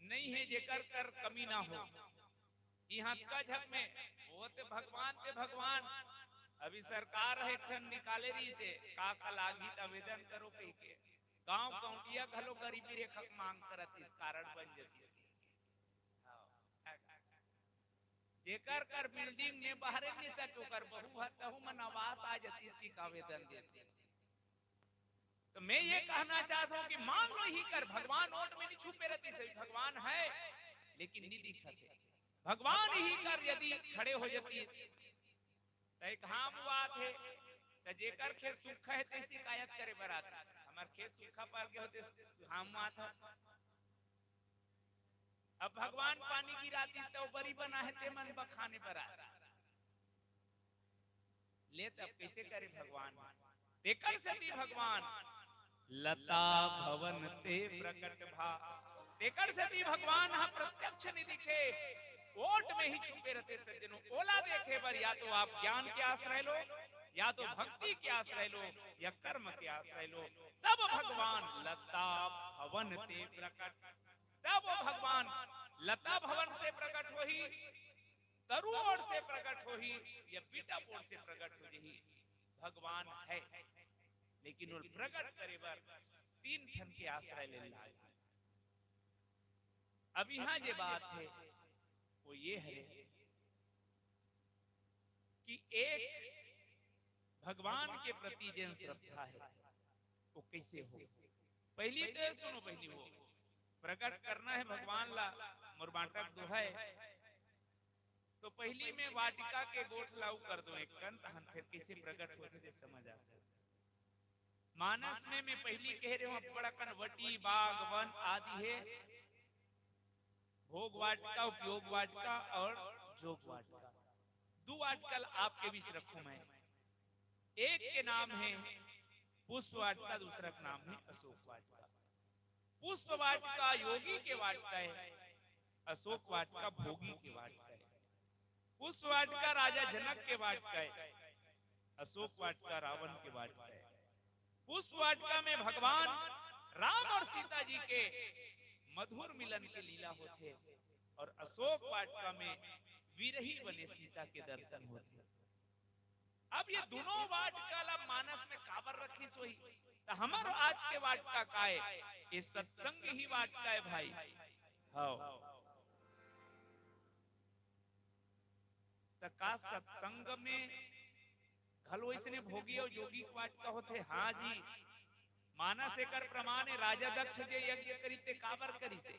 नहीं है जेकर कर कमी ना हो। यहाँ का झक में वो ते भगवान अभी सरकार है ठन निकाले रही से का लागी आवेदन करो कही के गांव कौटिया घलो गरीबी रेखा मांग करत इस कारण बन जाती। जेकर कर बिल्डिंग में बाहर नहीं सको कर बहु हतहु मन आवास आ जाती इसकी आवेदन देते। तो मैं ये कहना चाहता हूं कि मान लो ही कर भगवान ओट में नहीं छुपे रहती से भगवान है लेकिन नहीं दिखते। भगवान ही कर यदि खड़े हो जाती तो एक हम बात है तो जेकर के सुख है ते शिकायत करे बरात। हमार खेत सूखा पड़ गए होते हम था। अब भगवान पानी गिराती तो बरी बना है ते मन बखाने पर आ ले तब कैसे करे भगवान तेकर सती भगवान लता भवन ते प्रकट भा तेकर सती भगवान हा प्रत्यक्ष नहीं दिखे ओट में ही छुपे रहते सज्जनों ओला देखे बर या तो आप ज्ञान के आश्रय लो या तो भक्ति के आश्रय लो या कर्म के आश्रय लो तब भगवान लता भवन ते प्रकट तब भगवान लता भवन से प्रकट हो ही तरु ओर से प्रकट हो ही या बीटा ओर से प्रकट हो ही भगवान है लेकिन उन प्रकट करे बर तीन ठन के आश्रय ले लाए। अब यहाँ ये बात है वो ये है कि एक भगवान के प्रति जिन श्रद्धा है वो कैसे हो पहली तो सुनो पहली वो प्रकट करना है भगवान ला मुरबाटक दोहे तो पहली में वाटिका के गोठ लाऊ कर दो एक कंत हन फिर कैसे प्रकट होते थे समझ आ मानस में मैं पहली कह रही हूँ बड़ा कनवटी बाग वन आदि है भोग वाटिका उपयोग वाटिका और जोग वाटिका दो वाटिका आपके बीच रखूं मैं एक के नाम है पुष्प वाटिका दूसरा का नाम है अशोक वाटिका। पुष्प वाटिका योगी के वाटिका है अशोक वाटिका भोगी के वाटिका है। पुष्प वाटिका राजा जनक के वाटिका है अशोक वाटिका रावण के वाटिका है। पुष्प वाटिका में भगवान राम और सीता जी के मधुर मिलन के लीला होते और अशोक वाटिका में विरही बने सीता के दर्शन होते। अब ये दोनों वाटिका ला मानस में काबर रखी सोई तो हमार आज के वाटिका का है ये सत्संग ही वाटिका है भाई। हाँ तो का सत्संग में घलो इसने भोगी और जोगी वाटिका होते। हाँ जी मानस एकर प्रमाण है राजा दक्ष जे यज्ञ करीते काबर करी से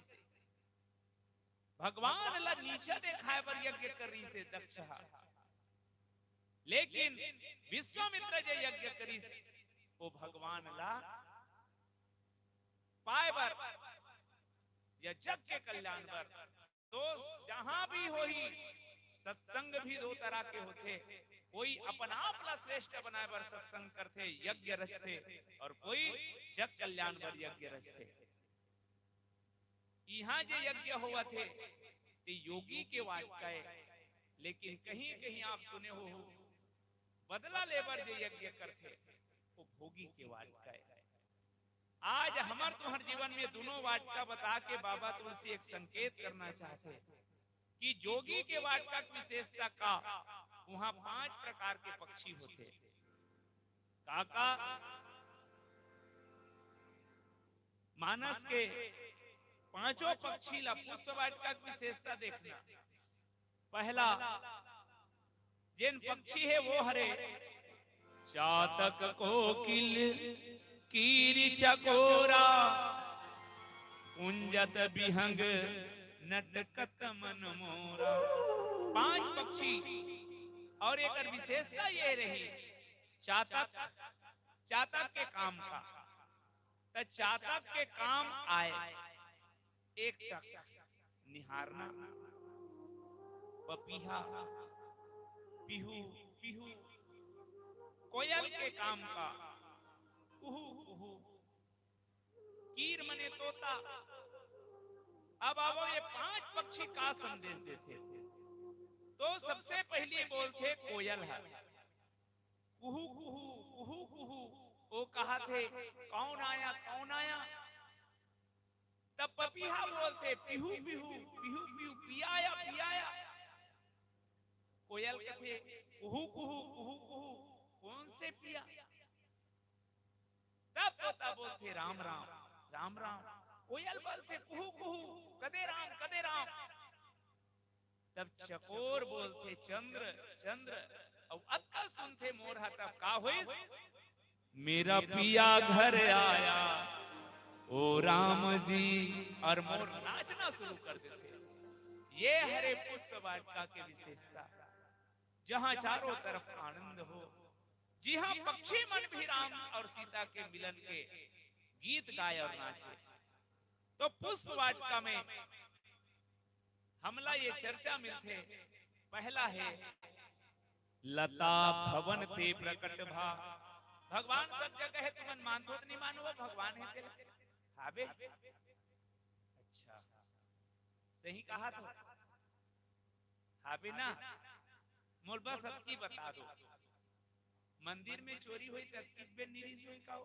भगवान ला नीचा देखाए बर यज्ञ करी से दक्ष लेकिन विश्वामित्र जे यज्ञ करी वो भगवान ला पाए बर या जग के कल्याण बर। तो जहां भी होई सत्संग भी दो तरह के होते कोई अपन आप ला श्रेष्ठ बनाए बर सत्संग करते यज्ञ रचते और कोई जग कल्याण बर यज्ञ रचते। यहाँ जो यज्ञ हुआ थे ते योगी के वाटिका है लेकिन कहीं कहीं आप सुने हो बदला लेबर जो यज्ञ करते वो भोगी के वाटिका है। आज हमार तुम्हार जीवन में दोनों वाटिका बता के बाबा तुलसी एक संकेत करना चाहते कि जोगी के वाटिका की विशेषता का वहां 5 प्रकार के पक्षी होते काका मानस के पांचों पक्षी ला पुष्प वाटिका की विशेषता देखना। पहला जिन पक्षी है वो हरे चातक कोकिल कीरी चकोरा कुंजत बिहंग नटकत मन मोरा। 5 पक्षी और एक विशेषता ये रही चातक चातक के काम का तो चातक के काम आए एक टक निहारना पपीहा पिहू पिहू कोयल के काम का कुहू कुहू कीर मने तोता। अब आओ ये 5 पक्षी का संदेश देते थे तो सबसे पहली बोलते कोयल है कुहू कुहू कुहू कुहू वो कहा थे कौन आया कौन आया। तब पपीहा बोलते पिहू पिहू पिहू पिहू पियाया पियाया। कोयल कहते कुहू कुहू कुहू कुहू कौन से पिया। तब तोता बोलते राम राम राम राम। कोयल बोलते कुहू कुहू कदे राम कदे राम। तब चकोर बोलते चंद्र चंद्र और अक्का सुनते मोर तब का होइस मेरा पिया घर आया ओ राम जी और मोर नाचना शुरू कर देते। ये हरे पुष्प वाटिका के विशेषता जहां चारों तरफ आनंद हो जी हाँ पक्षी मन भी राम और सीता के मिलन के गीत गाए और नाचे। तो पुष्प वाटिका में हमला ये चर्चा मिलते। पहला है लता भवन ते प्रकट भा। भगवान सब जगह है, तुमन मानतो तो नहीं मानो भगवान है तेरे हाबे। अच्छा सही कहा तो हाबे ना। मोल बस सबकी बता दो, मंदिर में चोरी हुई तब कितने निरीश हुई का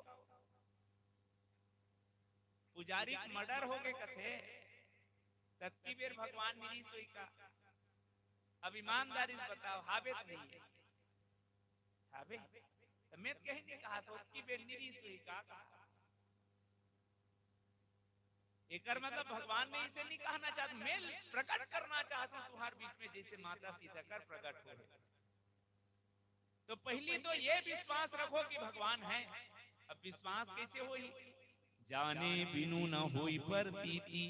पुजारी मर्डर हो गए कथे तब की बेर भगवान निरीश हुई का। अब ईमानदारी से बताओ हाबे तो नहीं है हाबे तो मैं कहीं नहीं कहा तो की बेर निरीश हुई का। एकर मतलब भगवान ने इसे नहीं कहना चाहता, मैं प्रकट करना चाहता हूं तुम्हारे बीच में जैसे माता सीता कर प्रकट हो। तो पहली तो ये विश्वास रखो कि भगवान है। अब विश्वास कैसे होई? जाने बिनु न होई प्रतीति,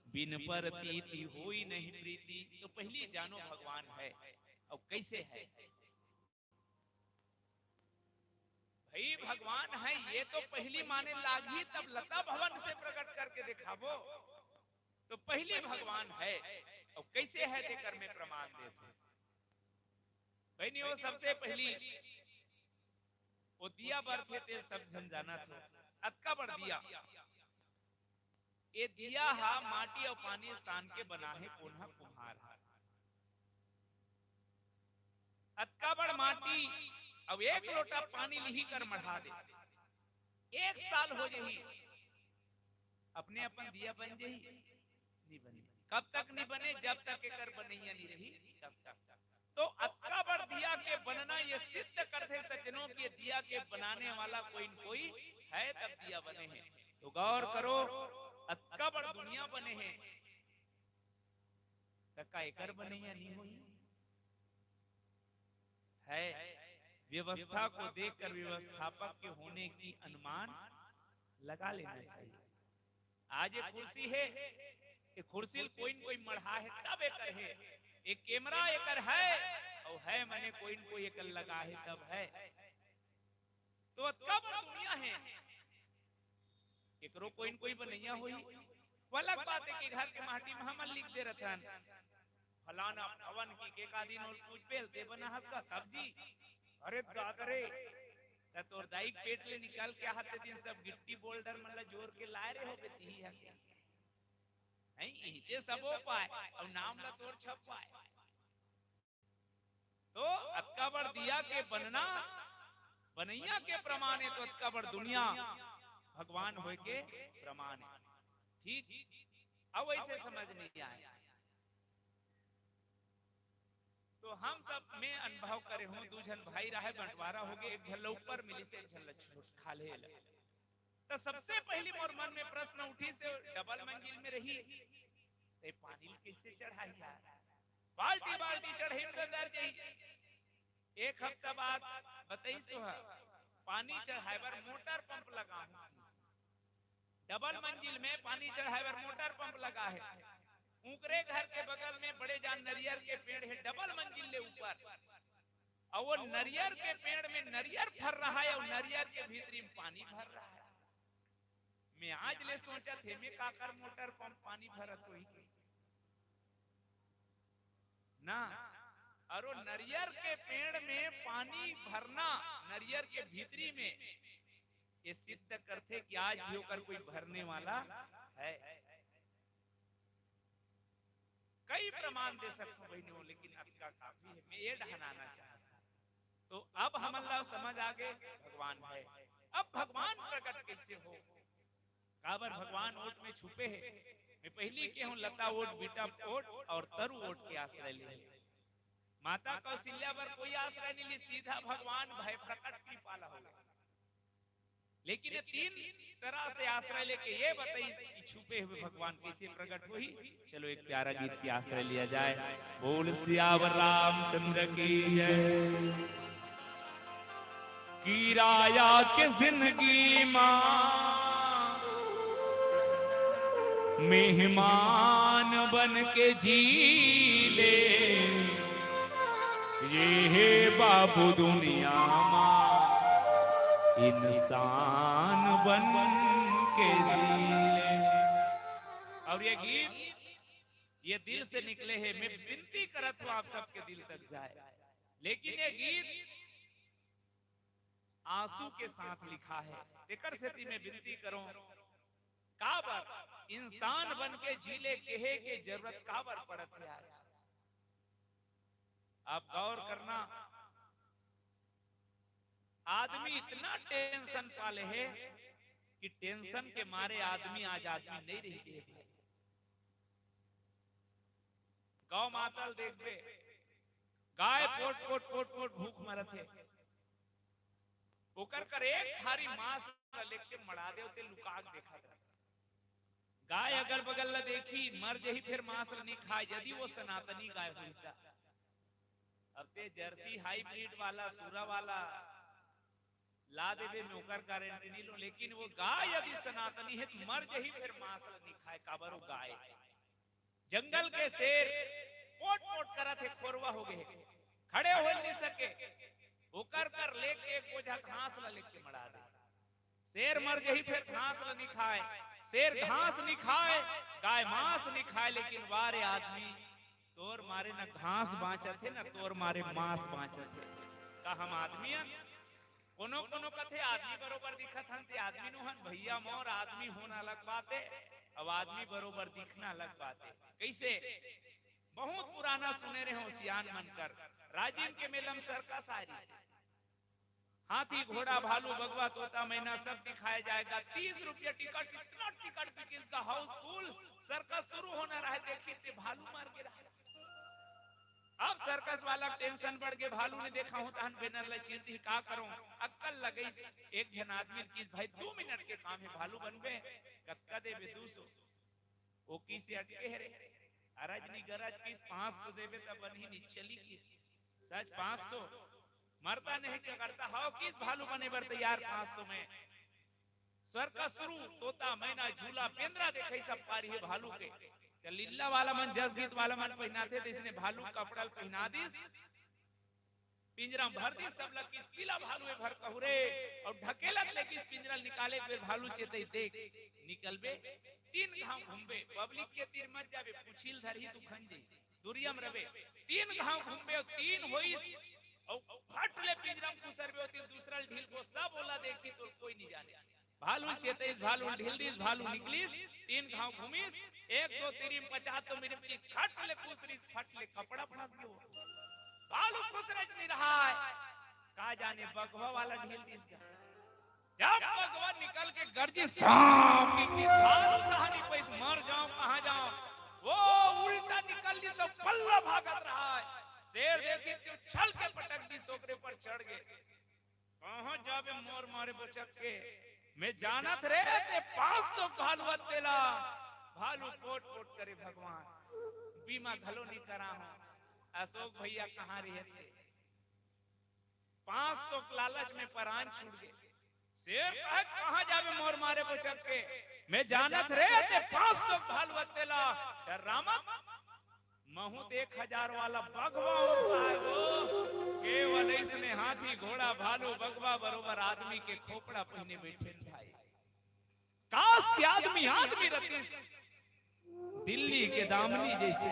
बिन प्रतीति होई नहीं प्रीति। तो पहली जानो भगवान है। अब कैसे है भाई? भगवान है ये तो पहली माने लागी, तब लता भवन से प्रकट करके दिखावो। तो पहली भगवान है। अब कैसे है देकर मैं प्रमाण देता हूं। भाई वो सबसे पहली वो दिया बरते थे, सब जन जाना था। अतका बड़ दिया, ये दिया हा माटी और पानी सान के बना है पुनः कुम्हार। अतका बड़ माटी अब एक लोटा पानी लिही कर मढ़ा दे, 1 साल हो जाही अपने अपन दिया बन जाही नहीं बने। कब तक नहीं बने? जब तक एकर बनैया नहीं रही तब तक। तो अतका बड़ दिया के बनना ये सिद्ध करते सज्जनों के दिया के बनाने वाला कोई न कोई है तब दिया बने हैं। तो गौर करो अतका बड़ दुनिया बने हैं तक्का एकर बनैया नहीं हुई है। व्यवस्था को देखकर व्यवस्थापक के होने की अनुमान लगा लेना चाहिए। आज ये कुर्सी है, ये कुर्सी कोई न कोई मढ़ा है तब एकर है। एक कैमरा एकर है और है मैंने कोई न कोई एकर लगा है तब है। तो अतका बड़ दुनिया है, एकरो कोई न कोई बनैया हुई। अलग बात है कि घर के माटी में हम लिख दे रहे फलाना भवन की के का दिन और कुछ बेलते बना हसका तब जी। अरे दादरे तोर दाई पेट ले निकाल के हाथ दिन सब गिट्टी बोल्डर मतलब जोर के लाए रहे हो बेती है नहीं इचे सब हो पाए और नाम ला तोर छप पाए। तो अतका बड़ दिया के बनना बनैया के प्रमाण है। तो अतका बड़ दुनिया भगवान होए के प्रमाण है। ठीक अब ऐसे समझ नहीं आए तो हम सब में अनुभव करे हूं। 2 जन भाई रहे बंटवारा हो गए, एक झल्ला ऊपर मिली से एक झल्ला खा ले। तो सबसे पहली मोर मन में प्रश्न उठी से डबल मंजिल में रही ते पानी कैसे चढ़ाई यार? बाल्टी बाल्टी चढ़े अंदर जाई। 1 हफ्ता बाद बताई सो पानी चढ़ाए बर मोटर पंप लगा। डबल मंजिल में पानी चढ़ाए बर मोटर पंप लगा है। ऊपरे घर के बगल में बड़े जान नरियर के पेड़ है डबल मंजिल ले ऊपर, और वो नरियर के पेड़ में नरियर भर रहा है और नरियर के भीतरी में पानी भर रहा है। मैं आज ले सोचा थे मैं काकर मोटर पंप पानी भरत हुई ना। और नरियर के पेड़ में पानी भरना नरियर के भीतरी में ये सिद्ध करते कि आज भी होकर कोई भरने वाला है। कई प्रमाण दे सकते बहनों, लेकिन आपका काफी है। मैं ये ढहनाना चाहता। तो अब हम अल्लाह समझ आ गए भगवान है। अब भगवान प्रकट कैसे हो? काबर भगवान ओट में छुपे हैं। मैं पहली के हूं लता ओट, बीटा ओट और तरु ओट के आश्रय लिए। माता कौशल्या पर कोई आश्रय नहीं ली, सीधा भगवान भय प्रकट कृपाला हो गए। लेकिन 3 तरह से आश्रय लेके ये बताइए कि छुपे हुए भगवान कैसे प्रकट हुई। चलो एक प्यारा गीत की आश्रय लिया जाए। बोल सियावर रामचंद्र की जय। की राया के जिंदगी मां मेहमान बन के जी ले, ये है बाबू दुनिया मां इंसान बन के झीले। और ये गीत ये दिल से निकले हैं, मैं विनती करत हूं आप सबके दिल तक जाए। लेकिन ये गीत आंसू के साथ लिखा है। एकर से मैं विनती करूं, काबर इंसान बन के झीले कहे के जरूरत काबर पड़त है आज। आप गौर करना, आदमी इतना टेंशन पाले है कि टेंशन के मारे आदमी आज आदमी नहीं रही है। गौ मातल देखबे, गाय पोट पोट पोट पोट भूख मरत है, ओकर कर एक थारी मांस लेके मड़ा दे ते लुकाक देखा था। गाय अगल बगल ला देखी मर जही, फिर मांस नहीं खाए यदि वो सनातनी गाय हुई था। अब ते जर्सी हाइब्रिड वाला सूरा वाला ला देवे में ओकर गारंटी नहीं लो, लेकिन वो गाय यदि सनातनी है तो मर जही फिर मांस नहीं खाए। काबर वो गाय जंगल के शेर पोट पोट करा थे, खोरवा हो गए, खड़े हो नहीं सके, ओकर कर लेके एक बोझा घास ला लेके मरा दे। शेर मर जही फिर घास ला नहीं खाए, शेर घास नहीं खाए, गाय मांस नहीं खाए, लेकिन वारे आदमी तोर मारे न घास बाँचा थे न तोर मारे मांस बाँचा थे। का हम आदमी हन? कोनो कोनो कथे आदमी बरोबर दिखत हन ते आदमी नु हन भैया मोर आदमी होना अलग बात है, अब आदमी बरोबर दिखना अलग बात है। कैसे? बहुत पुराना सुने रहे हो सियान मनकर, राजीव के मेलम सर्कस आरी से हाथी घोड़ा भालू बगवा तोता मैना सब दिखाया जाएगा। 30 रुपया टिकट, इतना टिकट बिकिस का हाउसफुल, सर्कस शुरू होना रहा, देखी ते भालू मार के रहा। अब सर्कस वाला टेंशन बढ़ के भालू ने देखा होता हन बैनर लचीरती का करो, अक्कल लगई एक जन आदमी की भाई 2 मिनट के काम है भालू बनबे, कतका देबे 200, ओ की से अटके है रे, अरज नहीं गरज किस 500 देबे तब बनी नहीं चली किस, सच 500 मरता नहीं क्या करता हाउ किस भालू बने बर तैयार 500 में। सर्कस शुरू, तोता मैना झूला पेंद्रा देखे सब पारी है भालू के। लीला वाला मन जस गीत वाला मन पहनाते थे, इसने भालू कपड़ा पहना दिस, पिंजरा भर दी, सब लग किस पीला भालू है भर कहूरे और ढकेलत ले किस पिंजरा निकाले फिर भालू चेते देख निकलबे 3 घाव घूमबे, पब्लिक के तीर मत जाबे, पुछिल धरही तू खंजे दुरियम रबे, 3 घाव घूमबे और 3 होइस और फट ले पिंजरा में घुसरबे होती दूसरा ढील को सब ओला देखी तो कोई नहीं जाने। भालू चेते भालू ढील दिस, भालू निकलिस, 3 घाव घूमिस, 1 2 3 50 तो मेरे की खट ले कुसरी फट ले कपड़ा फंस गयो, भालू कुसरज नहीं रहा है, का जाने बगवा वाला ढील दिस का। जब बगवा निकल के गर्जी सांप की भालू कहानी पैस मर जाऊं कहां जाऊं, वो उल्टा निकल दी सब पल्ला भागत रहा है। शेर देखी तो छल के पटक दी, सोकरे पर चढ़ गए, कहां जाबे मोर मारे बचक के, मैं जानत रे ते 500 भालू तेला, भालू पोट पोट करे भगवान, बीमा घलो नहीं करा हूं, अशोक भैया कहां रहते, 500 लालच में परान छूट गए। शेर कहां जावे मोर मारे बचक के, मैं जानत रे ते 500 भालू तेला, डर मत महू 1000 वाला बगवा केवल इसने हाथी घोड़ा भालू बगवा बरोबर आदमी के खोपड़ा पहने बैठे भाई। काश के आदमी आदमी रतीस दिल्ली के दामनी जैसे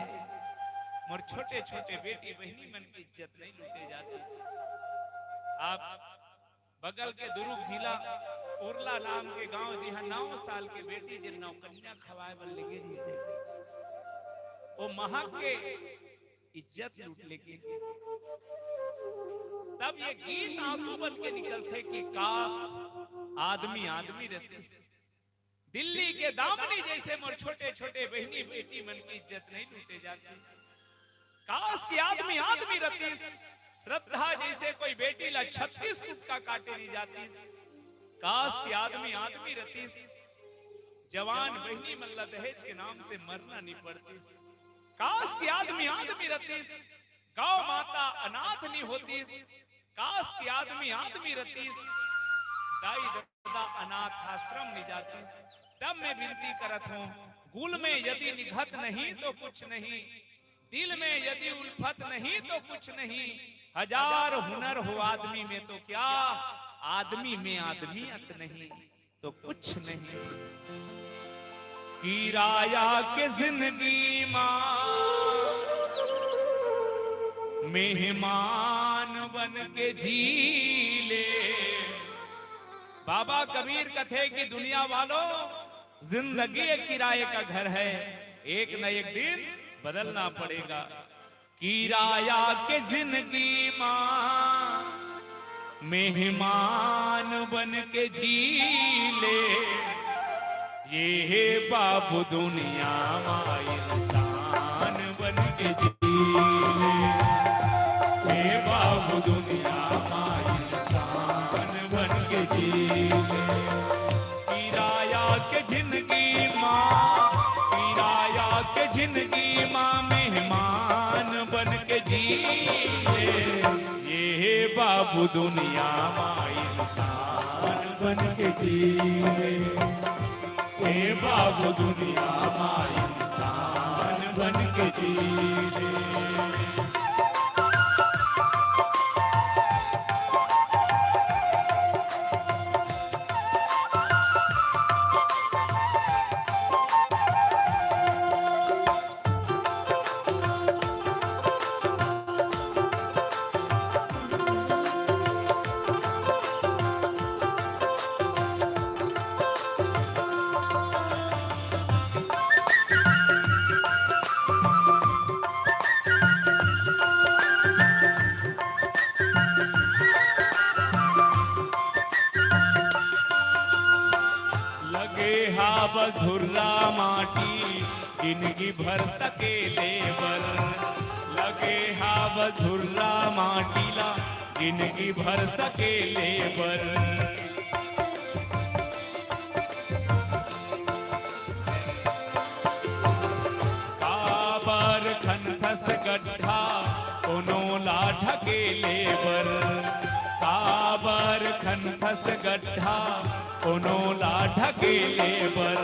मोर छोटे छोटे बेटी बहनी मन की इज्जत नहीं लूटे जाती। आप बगल के दुरुग जिला उरला नाम के गांव जी 9 साल के बेटी जिन नौकन्या खवाए बन लगे से वो महक के इज्जत लूट लेगी। तब ये गीत आंसू बन के निकलते कि काश आदमी आदमी रहती, दिल्ली के दामनी जैसे मोर छोटे छोटे बहनी बेटी मन की इज्जत नहीं लूटे जाती। काश की आदमी आदमी रहती, श्रद्धा जैसे कोई बेटी ला 36 कुत्ता काटे नहीं जाती। काश की आदमी आदमी रहती, जवान बहनी मल्ला दहेज के नाम से मरना नहीं पड़ती। काश की आदमी आदमी रहती, गौ माता अनाथ नहीं होती। काश की आदमी आदमी रहती, दाई दादा अनाथ आश्रम नहीं जाती। तब मैं विनती करत हूँ, गुल में यदि निघत नहीं तो कुछ नहीं, दिल में यदि उल्फत नहीं तो कुछ नहीं, 1000 हुनर हो आदमी में तो क्या, आदमी में आदमियत नहीं। तो कुछ नहीं। किराया के जिंदगी मां मेहमान बन के जी ले। बाबा कबीर कथे कि दुनिया वालों, जिंदगी एक किराए का घर है, एक न एक दिन बदलना पड़ेगा। किराया के जिंदगी मां मेहमान बन के जी ले। ये बाबू दुनिया मां इंसान बन के जी ले। ये बाबू दुनिया मां इंसान बन के जी ले। किराया के जिंदगी मां, किराया के जिंदगी मां मेहमान बन के जी ले। ये बाबू दुनिया मां इंसान बन के जी ले। ये बाबू दुनिया मां इंसान बन के जी ले। बधुर्रा माटी जिंदगी भर सकेले बर। लगे हा बधुर्रा माटीला जिंदगी भर सकेले बर। काबर खनथस गड्ढा कोनो ला ढकेले बर। काबर खनथस गड्ढा कोनो ला ढकेले बर।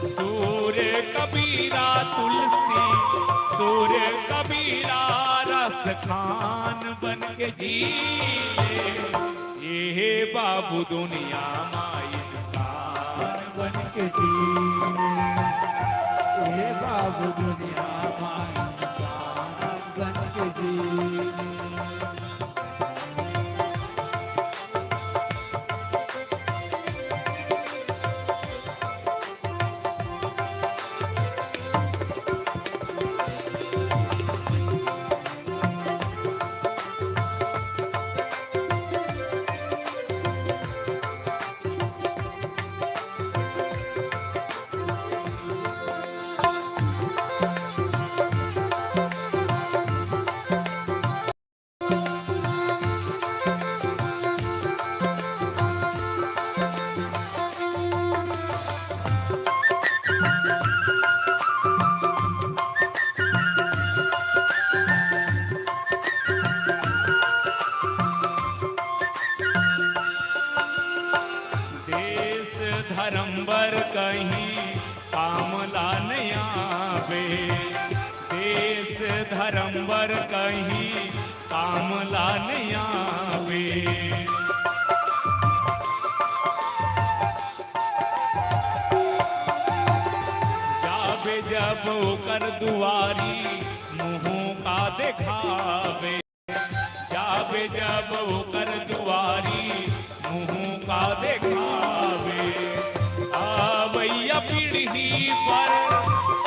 सूर्य कबीरा तुलसी, सूर्य कबीरा रस खान बन के जी ले। ये बाबू दुनिया मां इंसान बन के जी ले। ये बाबू दुनिया मां इंसान बन के जी ले। धर्मबर कहीं कामला नहीं आवे। देश धर्मबर कहीं कामला नहीं आवे। जाबे जब ओकर दुआरी मुँह का दिखावे। जाबे जब ओकर दुआरी मुँह का दिखावे। आवैया पीढ़ी पर,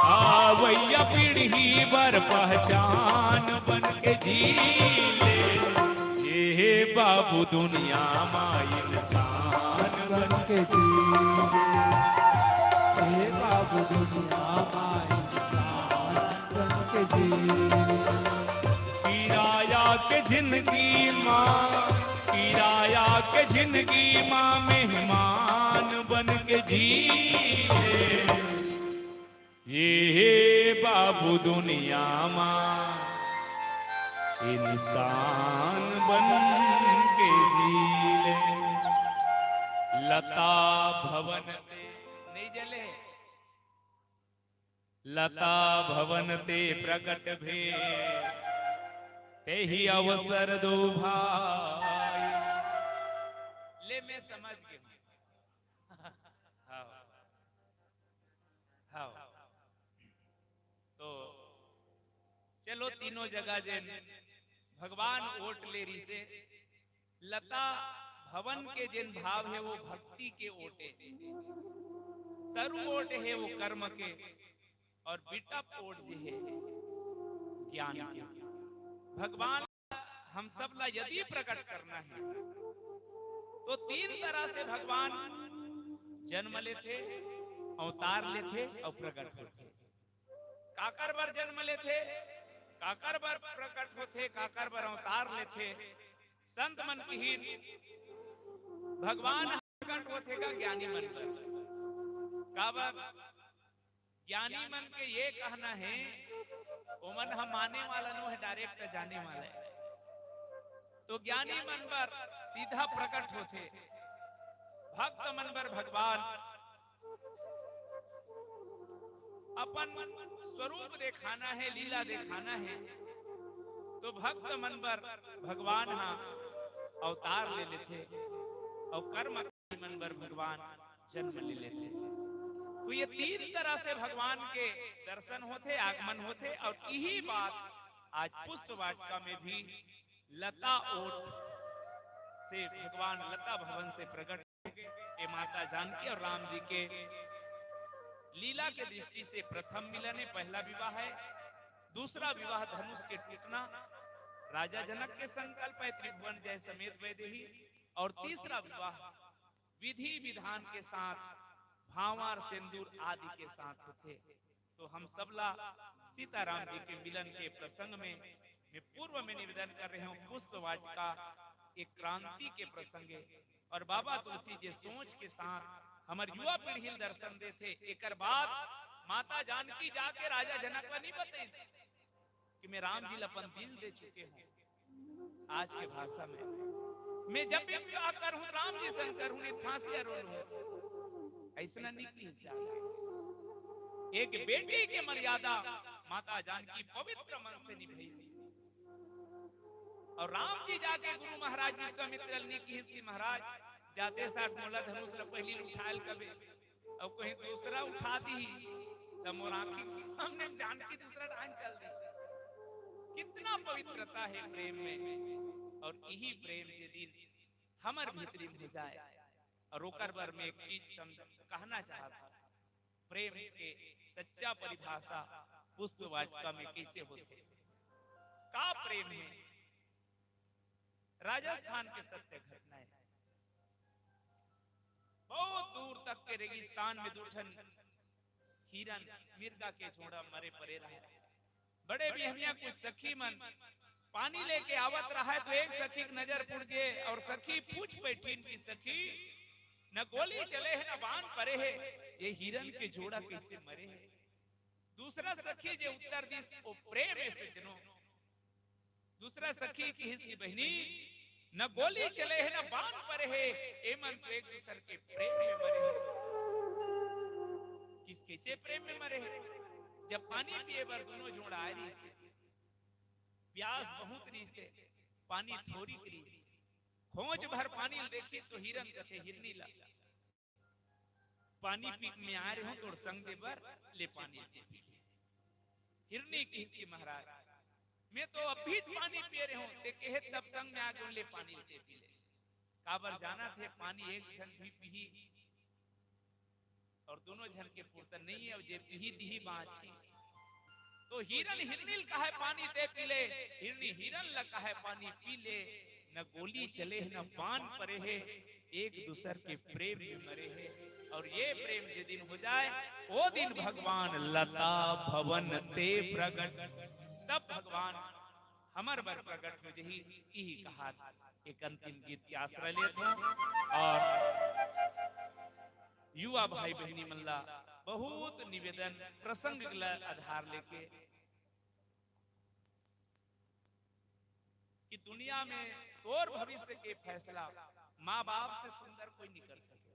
आवैया पीढ़ी पर पहचान बन के जी ले। ये बाबू दुनिया मां इंसान बन के जी ले। ये बाबू दुनिया मां इंसान बन के जी ले। किराया के जिंदगी मां, किराया के जिंदगी मां मेहमान बन के जी ले। ये बाबू दुनिया मां इंसान बन के जी ले। लता भवन ते नहीं जले, लता भवन ते प्रकट भे। ते ही अवसर दो भाई। ले मैं समझ गया। चलो तीनों जगह जेन भगवान ओट लेरी से लता भवन के जिन भाव है वो भक्ति के ओटे, तरु ओट है वो कर्म के, और बिटप ओट जो है ज्ञान के। भगवान हम सब ला यदि प्रकट करना है तो तीन तरह से भगवान जन्म लेते, अवतार लेते और प्रकट होते। काकर बर जन्म लेते, काकर बर प्रकट होते, काकर बर अवतार लेते। संत मन की भगवान प्रकट होते का ज्ञानी मन पर। काबर ज्ञानी मन के ये कहना है ओमन हम माने वाला नो है, डायरेक्ट जाने वाला है। तो ज्ञानी मन पर सीधा प्रकट होते, भक्त मन पर भगवान अपन स्वरूप दिखाना है, लीला दिखाना है। तो भक्त मन पर भगवान हाँ अवतार ले लेते और कर्म मन पर भगवान जन्म ले लेते। तो ये तीन तरह से भगवान के दर्शन होते, आगमन होते। और यही बात आज पुष्प वाटिका में भी लता ओट से भगवान लता भवन से प्रकट हुए। माता जानकी और राम जी के लीला के दृष्टि से प्रथम मिलन है, पहला विवाह है। दूसरा विवाह धनुष के टूटना, राजा जनक के संकल्प है त्रिभुवन जय समेत वैदेही। और तीसरा विवाह विधि विधान के साथ, भावार सिंदूर आदि के साथ होते। तो हम सबला सीताराम जी के मिलन के प्रसंग में मैं पूर्व में निवेदन कर रहे हूँ, पुष्प वाटिका एक क्रांति के प्रसंग है। और बाबा तुलसी जी सोच के साथ हमारे युवा पीढ़ी दर्शन देते। एक बाद माता जानकी जाके राजा जनक को नहीं बताई कि मैं राम जी अपन दिल दे चुके हूँ। आज के भाषा में मैं जब भी विवाह करूं राम जी संग करूं, नहीं फांसी रोलूं, ऐसा नहीं की जाए। एक बेटी की मर्यादा माता जानकी पवित्र मन से निभाई। और राम जी जाके गुरु महाराज विश्वामित्र ने की महाराज जाते साथ मोला धनुष पहली उठायल कबे और कहीं दूसरा उठा दी तो मोर आंखी सामने जानकी दूसरा डांग चल दी। कितना पवित्रता है प्रेम में। और यही प्रेम जे दिन हमर भीतरी हो जाए। और ओकर बर में एक चीज कहना चाहता, प्रेम के सच्चा परिभाषा पुष्प वाटिका में कैसे होते का प्रेम है। राजस्थान के सत्य घटना है। बहुत दूर तक के रेगिस्तान में दूठन हिरन मिर्गा के छोड़ा मरे परे रहा। बड़े बिहनिया कुछ सखी मन पानी लेके आवत रहा है। तो एक सखी की नजर पुड़ गए और सखी पूछ बैठी की सखी न गोली चले है न बाण परे है, ये हिरन के जोड़ा कैसे मरे है। दूसरा सखी जो उत्तर दी वो प्रेम है सजनो। दूसरा सखी की हिस्सी बहनी न गोली चले है न बाण परे है, ए मन तो एक दूसरे के प्रेम में मरे है। किस कैसे प्रेम में मरे है। जब पानी पिए बर दोनों जोड़ा आ रही से, प्यास बहुत रही से, पानी थोड़ी करी से, खोज भर पानी देखी तो हिरन कथे हिरनी ला पानी पी में आ रहे हो तो संग दे बर ले पानी दे पी। हिरनी की इसकी महाराज मैं तो अभी पानी पी रहे हूं ते कहे तब संग में आके ले पानी दे पी ले। काबर जाना थे पानी एक क्षण भी पी और दोनों जन के पूर्तन नहीं है। और जे पी दी बाछी तो हिरन हिरनील का है पानी दे पी ले, हिरनी हिरन लगा है पानी पी ले। न गोली चले न पान परे है, एक दूसर के प्रेम में मरे है। और ये प्रेम जो दिन हो जाए वो दिन भगवान लता भवन ते प्रगट, तब भगवान हमर बर प्रगट हो जही। यही कहा एक अंतिम गीत के आश्रय लेते हैं। और युवा भाई बहनी मल्ला बहुत निवेदन प्रसंग आधार लेके कि दुनिया में तोर भविष्य के फैसला माँ बाप से सुंदर कोई नहीं कर सके।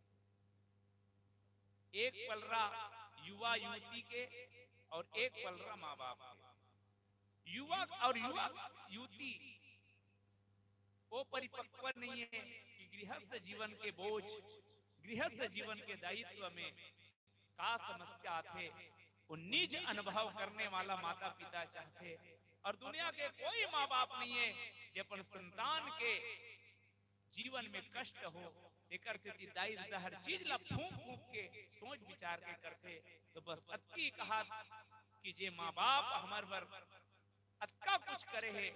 एक पलरा युवा युवती के और एक पलरा माँ बाप के। युवा और युवा युवती वो परिपक्व नहीं है कि गृहस्थ जीवन के बोझ, गृहस्थ जीवन के दायित्व में का समस्या आते वो निज अनुभव करने वाला माता पिता चाहते। और दुनिया के कोई माँ बाप नहीं है जो अपन संतान के जीवन में कष्ट हो एकर से दाई हर चीज ला फूंक फूंक के सोच विचार के करते। तो बस अति कहा कि जे माँ बाप हमार पर अक्का कुछ करे है,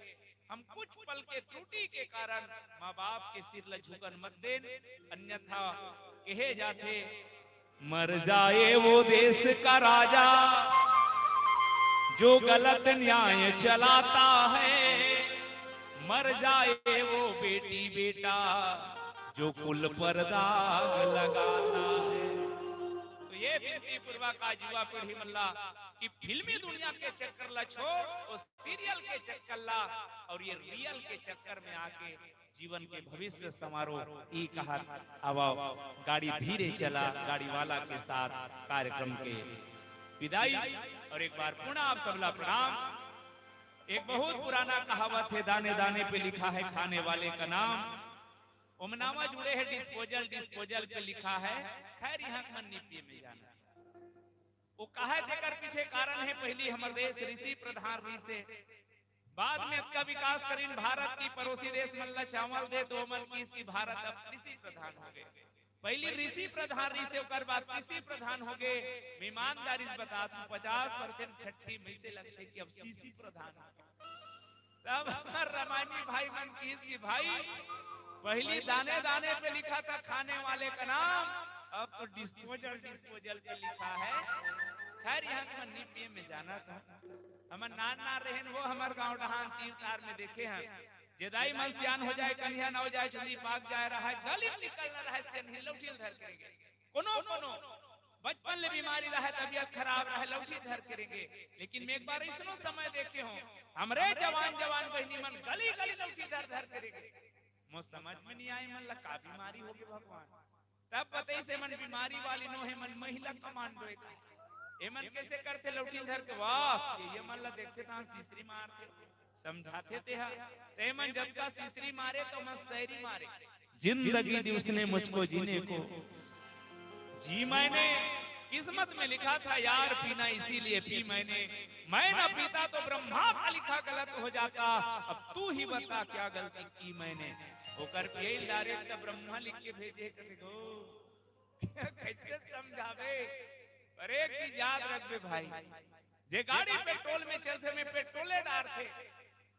हम कुछ पल के त्रुटि के कारण माँ बाप के सिर ल झुकन मत देन, अन्यथा कहे जाते मर जाए वो देश का राजा जो गलत न्याय चलाता है, मर जाए वो बेटी बेटा जो कुल पर दाग लगाता है। तो ये विनती पूर्वक आज युवा पीढ़ी मल्ला कि फिल्मी दुनिया के चक्कर ला छोड़ और सीरियल के चक्कर ला और ये रियल के चक्कर में आके जीवन के भविष्य समारोह ई कहा। अब गाड़ी धीरे चला, गाड़ी वाला के साथ कार्यक्रम के विदाई। और एक बार पुनः आप सबला प्रणाम। एक बहुत पुराना कहावत है, दाने दाने पे लिखा है खाने वाले का नाम। उमनामा जुड़े है डिस्पोजल, डिस्पोजल पे लिखा है खैर यहाँ मन निपिये में जाना। वो कहा जेकर पीछे कारण है पहली हमारे देश ऋषि प्रधान ऋषि, बाद में का विकास करीन भारत की पड़ोसी देश मल्ला चावल दे तो मन की इसकी भारत अब कृषि प्रधान हो गए। पहली ऋषि प्रधान ऋषि होकर बाद कृषि प्रधान हो गए। ईमानदारी से बता दूं 50% छठी में से लगते कि अब सीसी प्रधान हो गए। तब हमारे रामायणी भाई मन की इसकी भाई पहली दाने दाने पे लिखा था खाने वाले का नाम, अब तो डिस्पोजल डिस्पोजल पे लिखा है। खैर यहाँ मन निपिये में जाना था। हमार नान ना रहन वो हमार गांव डहान तीर तार में देखे हैं जेदाई मन सियान हो जाए, कन्या ना हो जाए, चंदी पाक जाए रहा है, गली निकल ना रहा है, सेन लौटी धर करेंगे। कोनो कोनो बचपन ले बीमारी रहा है, तबीयत खराब रहा है, लौटी धर करेंगे। लेकिन मैं एक बार इसनो समय देखे हूँ हमरे जवान जवान बहनी मन गली गली लौटी धर धर करेंगे। मो समझ में नहीं आई मन ला का बीमारी हो गई भगवान। तब बताई से मन बीमारी वाली नो है, मन महिला कमांडो है। ए मन कैसे करते लौटी धर के, वाह ये मन ला देखते ता सीसरी मारते समझाते थे। ते मन जब का सीसरी मारे तो मैं शायरी मारे। जिंदगी दी उसने मुझको जीने को, जी मैंने किस्मत में लिखा था यार पीना इसीलिए पी मैंने, मैं ना पीता तो ब्रह्मा का लिखा गलत हो जाता। अब तू ही बता क्या गलती की मैंने, होकर यही डायरेक्ट ब्रह्मा लिख के भेजे देखो कैसे समझावे। पर एक चीज याद रखबे भाई, जे गाड़ी पेट्रोल में चलते में पेट्रोले डार थे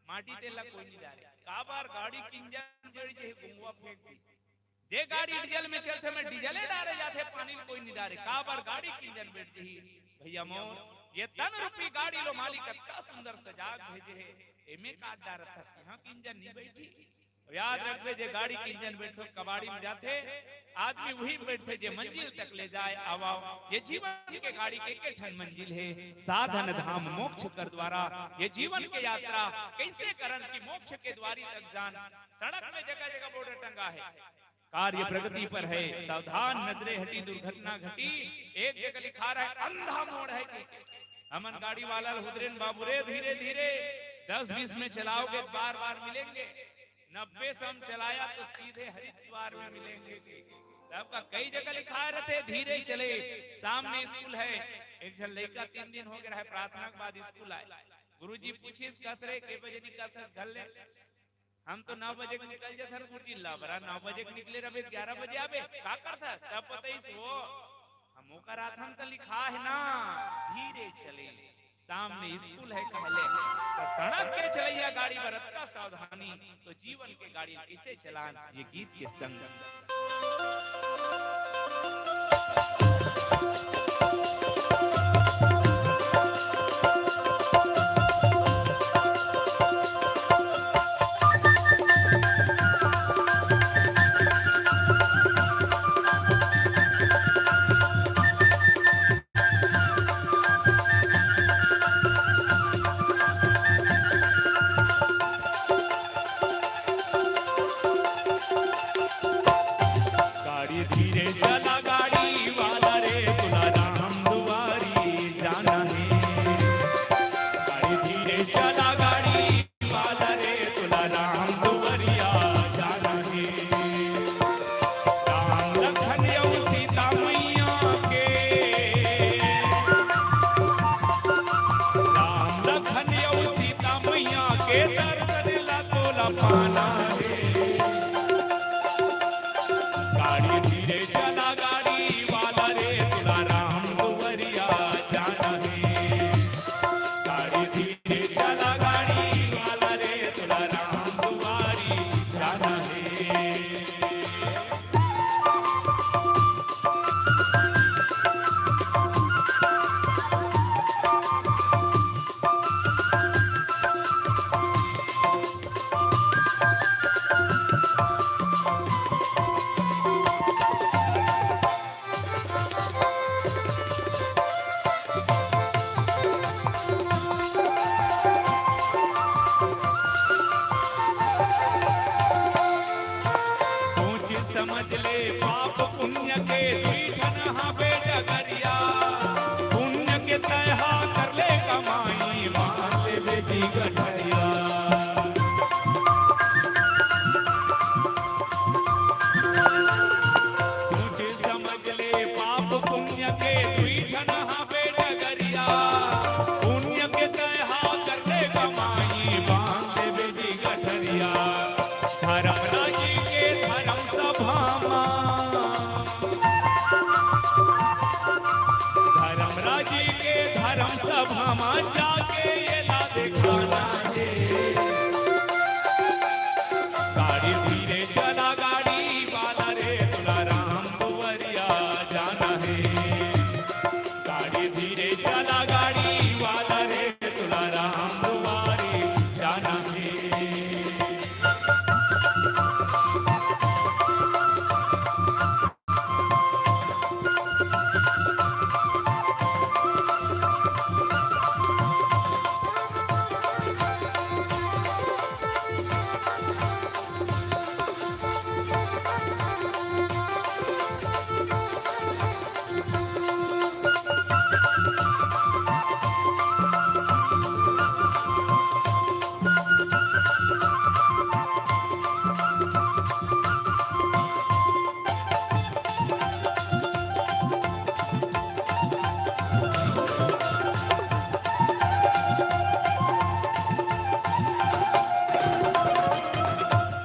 माटी तेला कोई नहीं डाले। काबार गाड़ी की इंजन बढ़ जे गुंगवा फेंक दी, जे गाड़ी डीजल में चलते में डीजले डारे जाते पानी कोई नहीं डारे। काबार गाड़ी की इंजन बैठ जी भैया मोर ये तन रूपी गाड़ी लो मालिक का सुंदर सजाग भेजे है, एमे काट डार था यहाँ की इंजन नहीं बैठी। याद रखबे जे गाड़ी की इंजन बैठो कबाड़ी में जाते आदमी वही बैठे जे मंजिल तक ले जाए। आवाओ ये जीवन के गाड़ी के एक ठन मंजिल है, साधन धाम मोक्ष कर द्वारा। ये जीवन के यात्रा कैसे करन की मोक्ष के द्वारी तक जान। सड़क में जगह जगह बोर्ड टंगा है कार्य प्रगति पर है, सावधान नजरे हटी दुर्घटना घटी। एक जगह लिखा रहा है अंधा मोड़ है कि हमन गाड़ी वाला हुदरेन बाबू रे धीरे धीरे 10-20 में चलाओगे बार बार मिलेंगे, 90 से हम चलाया तो सीधे हरिद्वार में मिलेंगे। सबका कई जगह लिखा रहते धीरे चले। सामने स्कूल है, एक जन लड़का 3 दिन हो गया है प्रार्थना के बाद स्कूल आए। गुरुजी पूछिस कसरे के बजे निकलता घर ले, हम तो 9 बजे निकल जाते हैं। गुरुजी लाबरा 9 बजे निकले रहे 11 बजे आवे का करता तब बताइस वो हम का रात हम तो लिखा है ना धीरे चले। सामने स्कूल है कहले तो सड़क के चलैया गाड़ी बरत का सावधानी, तो जीवन के गाड़ी कैसे चलान ये गीत के संग। दिखाना है। गाड़ी धीरे चला गाड़ी वाला रे तुला राम दुवरिया जाना है। गाड़ी धीरे चला गाड़ी वाला रे तुला राम दुआरी जाना है। सोच समझ ले पाप पुण्य के दुईठन हाँ बेटा गरिया। पुण्य के तहा कर ले कमाई मान ले बेटी गठरिया। सोच समझ ले पाप पुण्य के दुईठन हाँ बेटा गरिया। पुण्य के तहा कर ले कमाई मान ले बेटी गठरिया। धर्म राजी के धर्म सभा धर्म राजी के धर्म सभा में जाके ये ला दिखाना है। गाड़ी धीरे चला गाड़ी वाला रे तुला राम दुवरिया जाना है। गाड़ी धीरे चला गाड़ी वाला रे तुला राम दुआरी जाना है।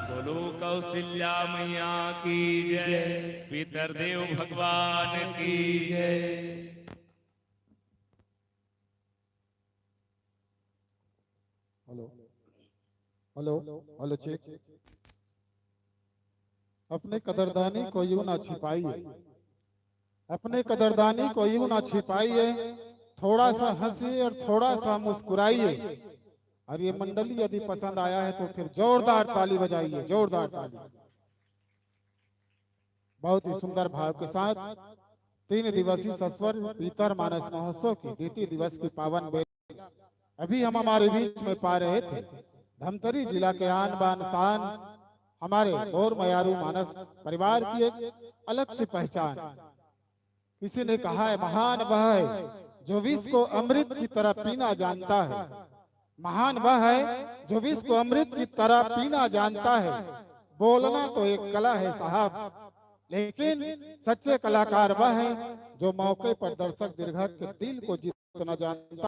बोलो कौशल्या मैया की जय। पितरदेव भगवान की जय। Hello hello hello check. अपने कदरदानी को यूं ना छिपाइए, अपने कदरदानी को यूं ना छिपाइए। थोड़ा सा हंसिए और थोड़ा सा मुस्कुराइए। और ये मंडली यदि पसंद आया है तो फिर जोरदार ताली बजाइए, जोरदार ताली। बहुत ही सुंदर भाव के साथ 3 दिवसीय सस्वर पीतर मानस महोत्सव के द्वितीय दिवस की पावन बेला अभी हम हमारे बीच में पा रहे थे। धमतरी जिला के आन बान शान हमारे और मयारू मानस परिवार की एक अलग सी पहचान। किसी ने कहा है महान वह है जो विष को अमृत की तरह पीना जानता है। महान वह है जो विष को अमृत की तरह पीना जानता है। बोलना तो एक कला है साहब, लेकिन सच्चे कलाकार वह है जो मौके पर दर्शक दीर्घक के दिल को जीतना जानता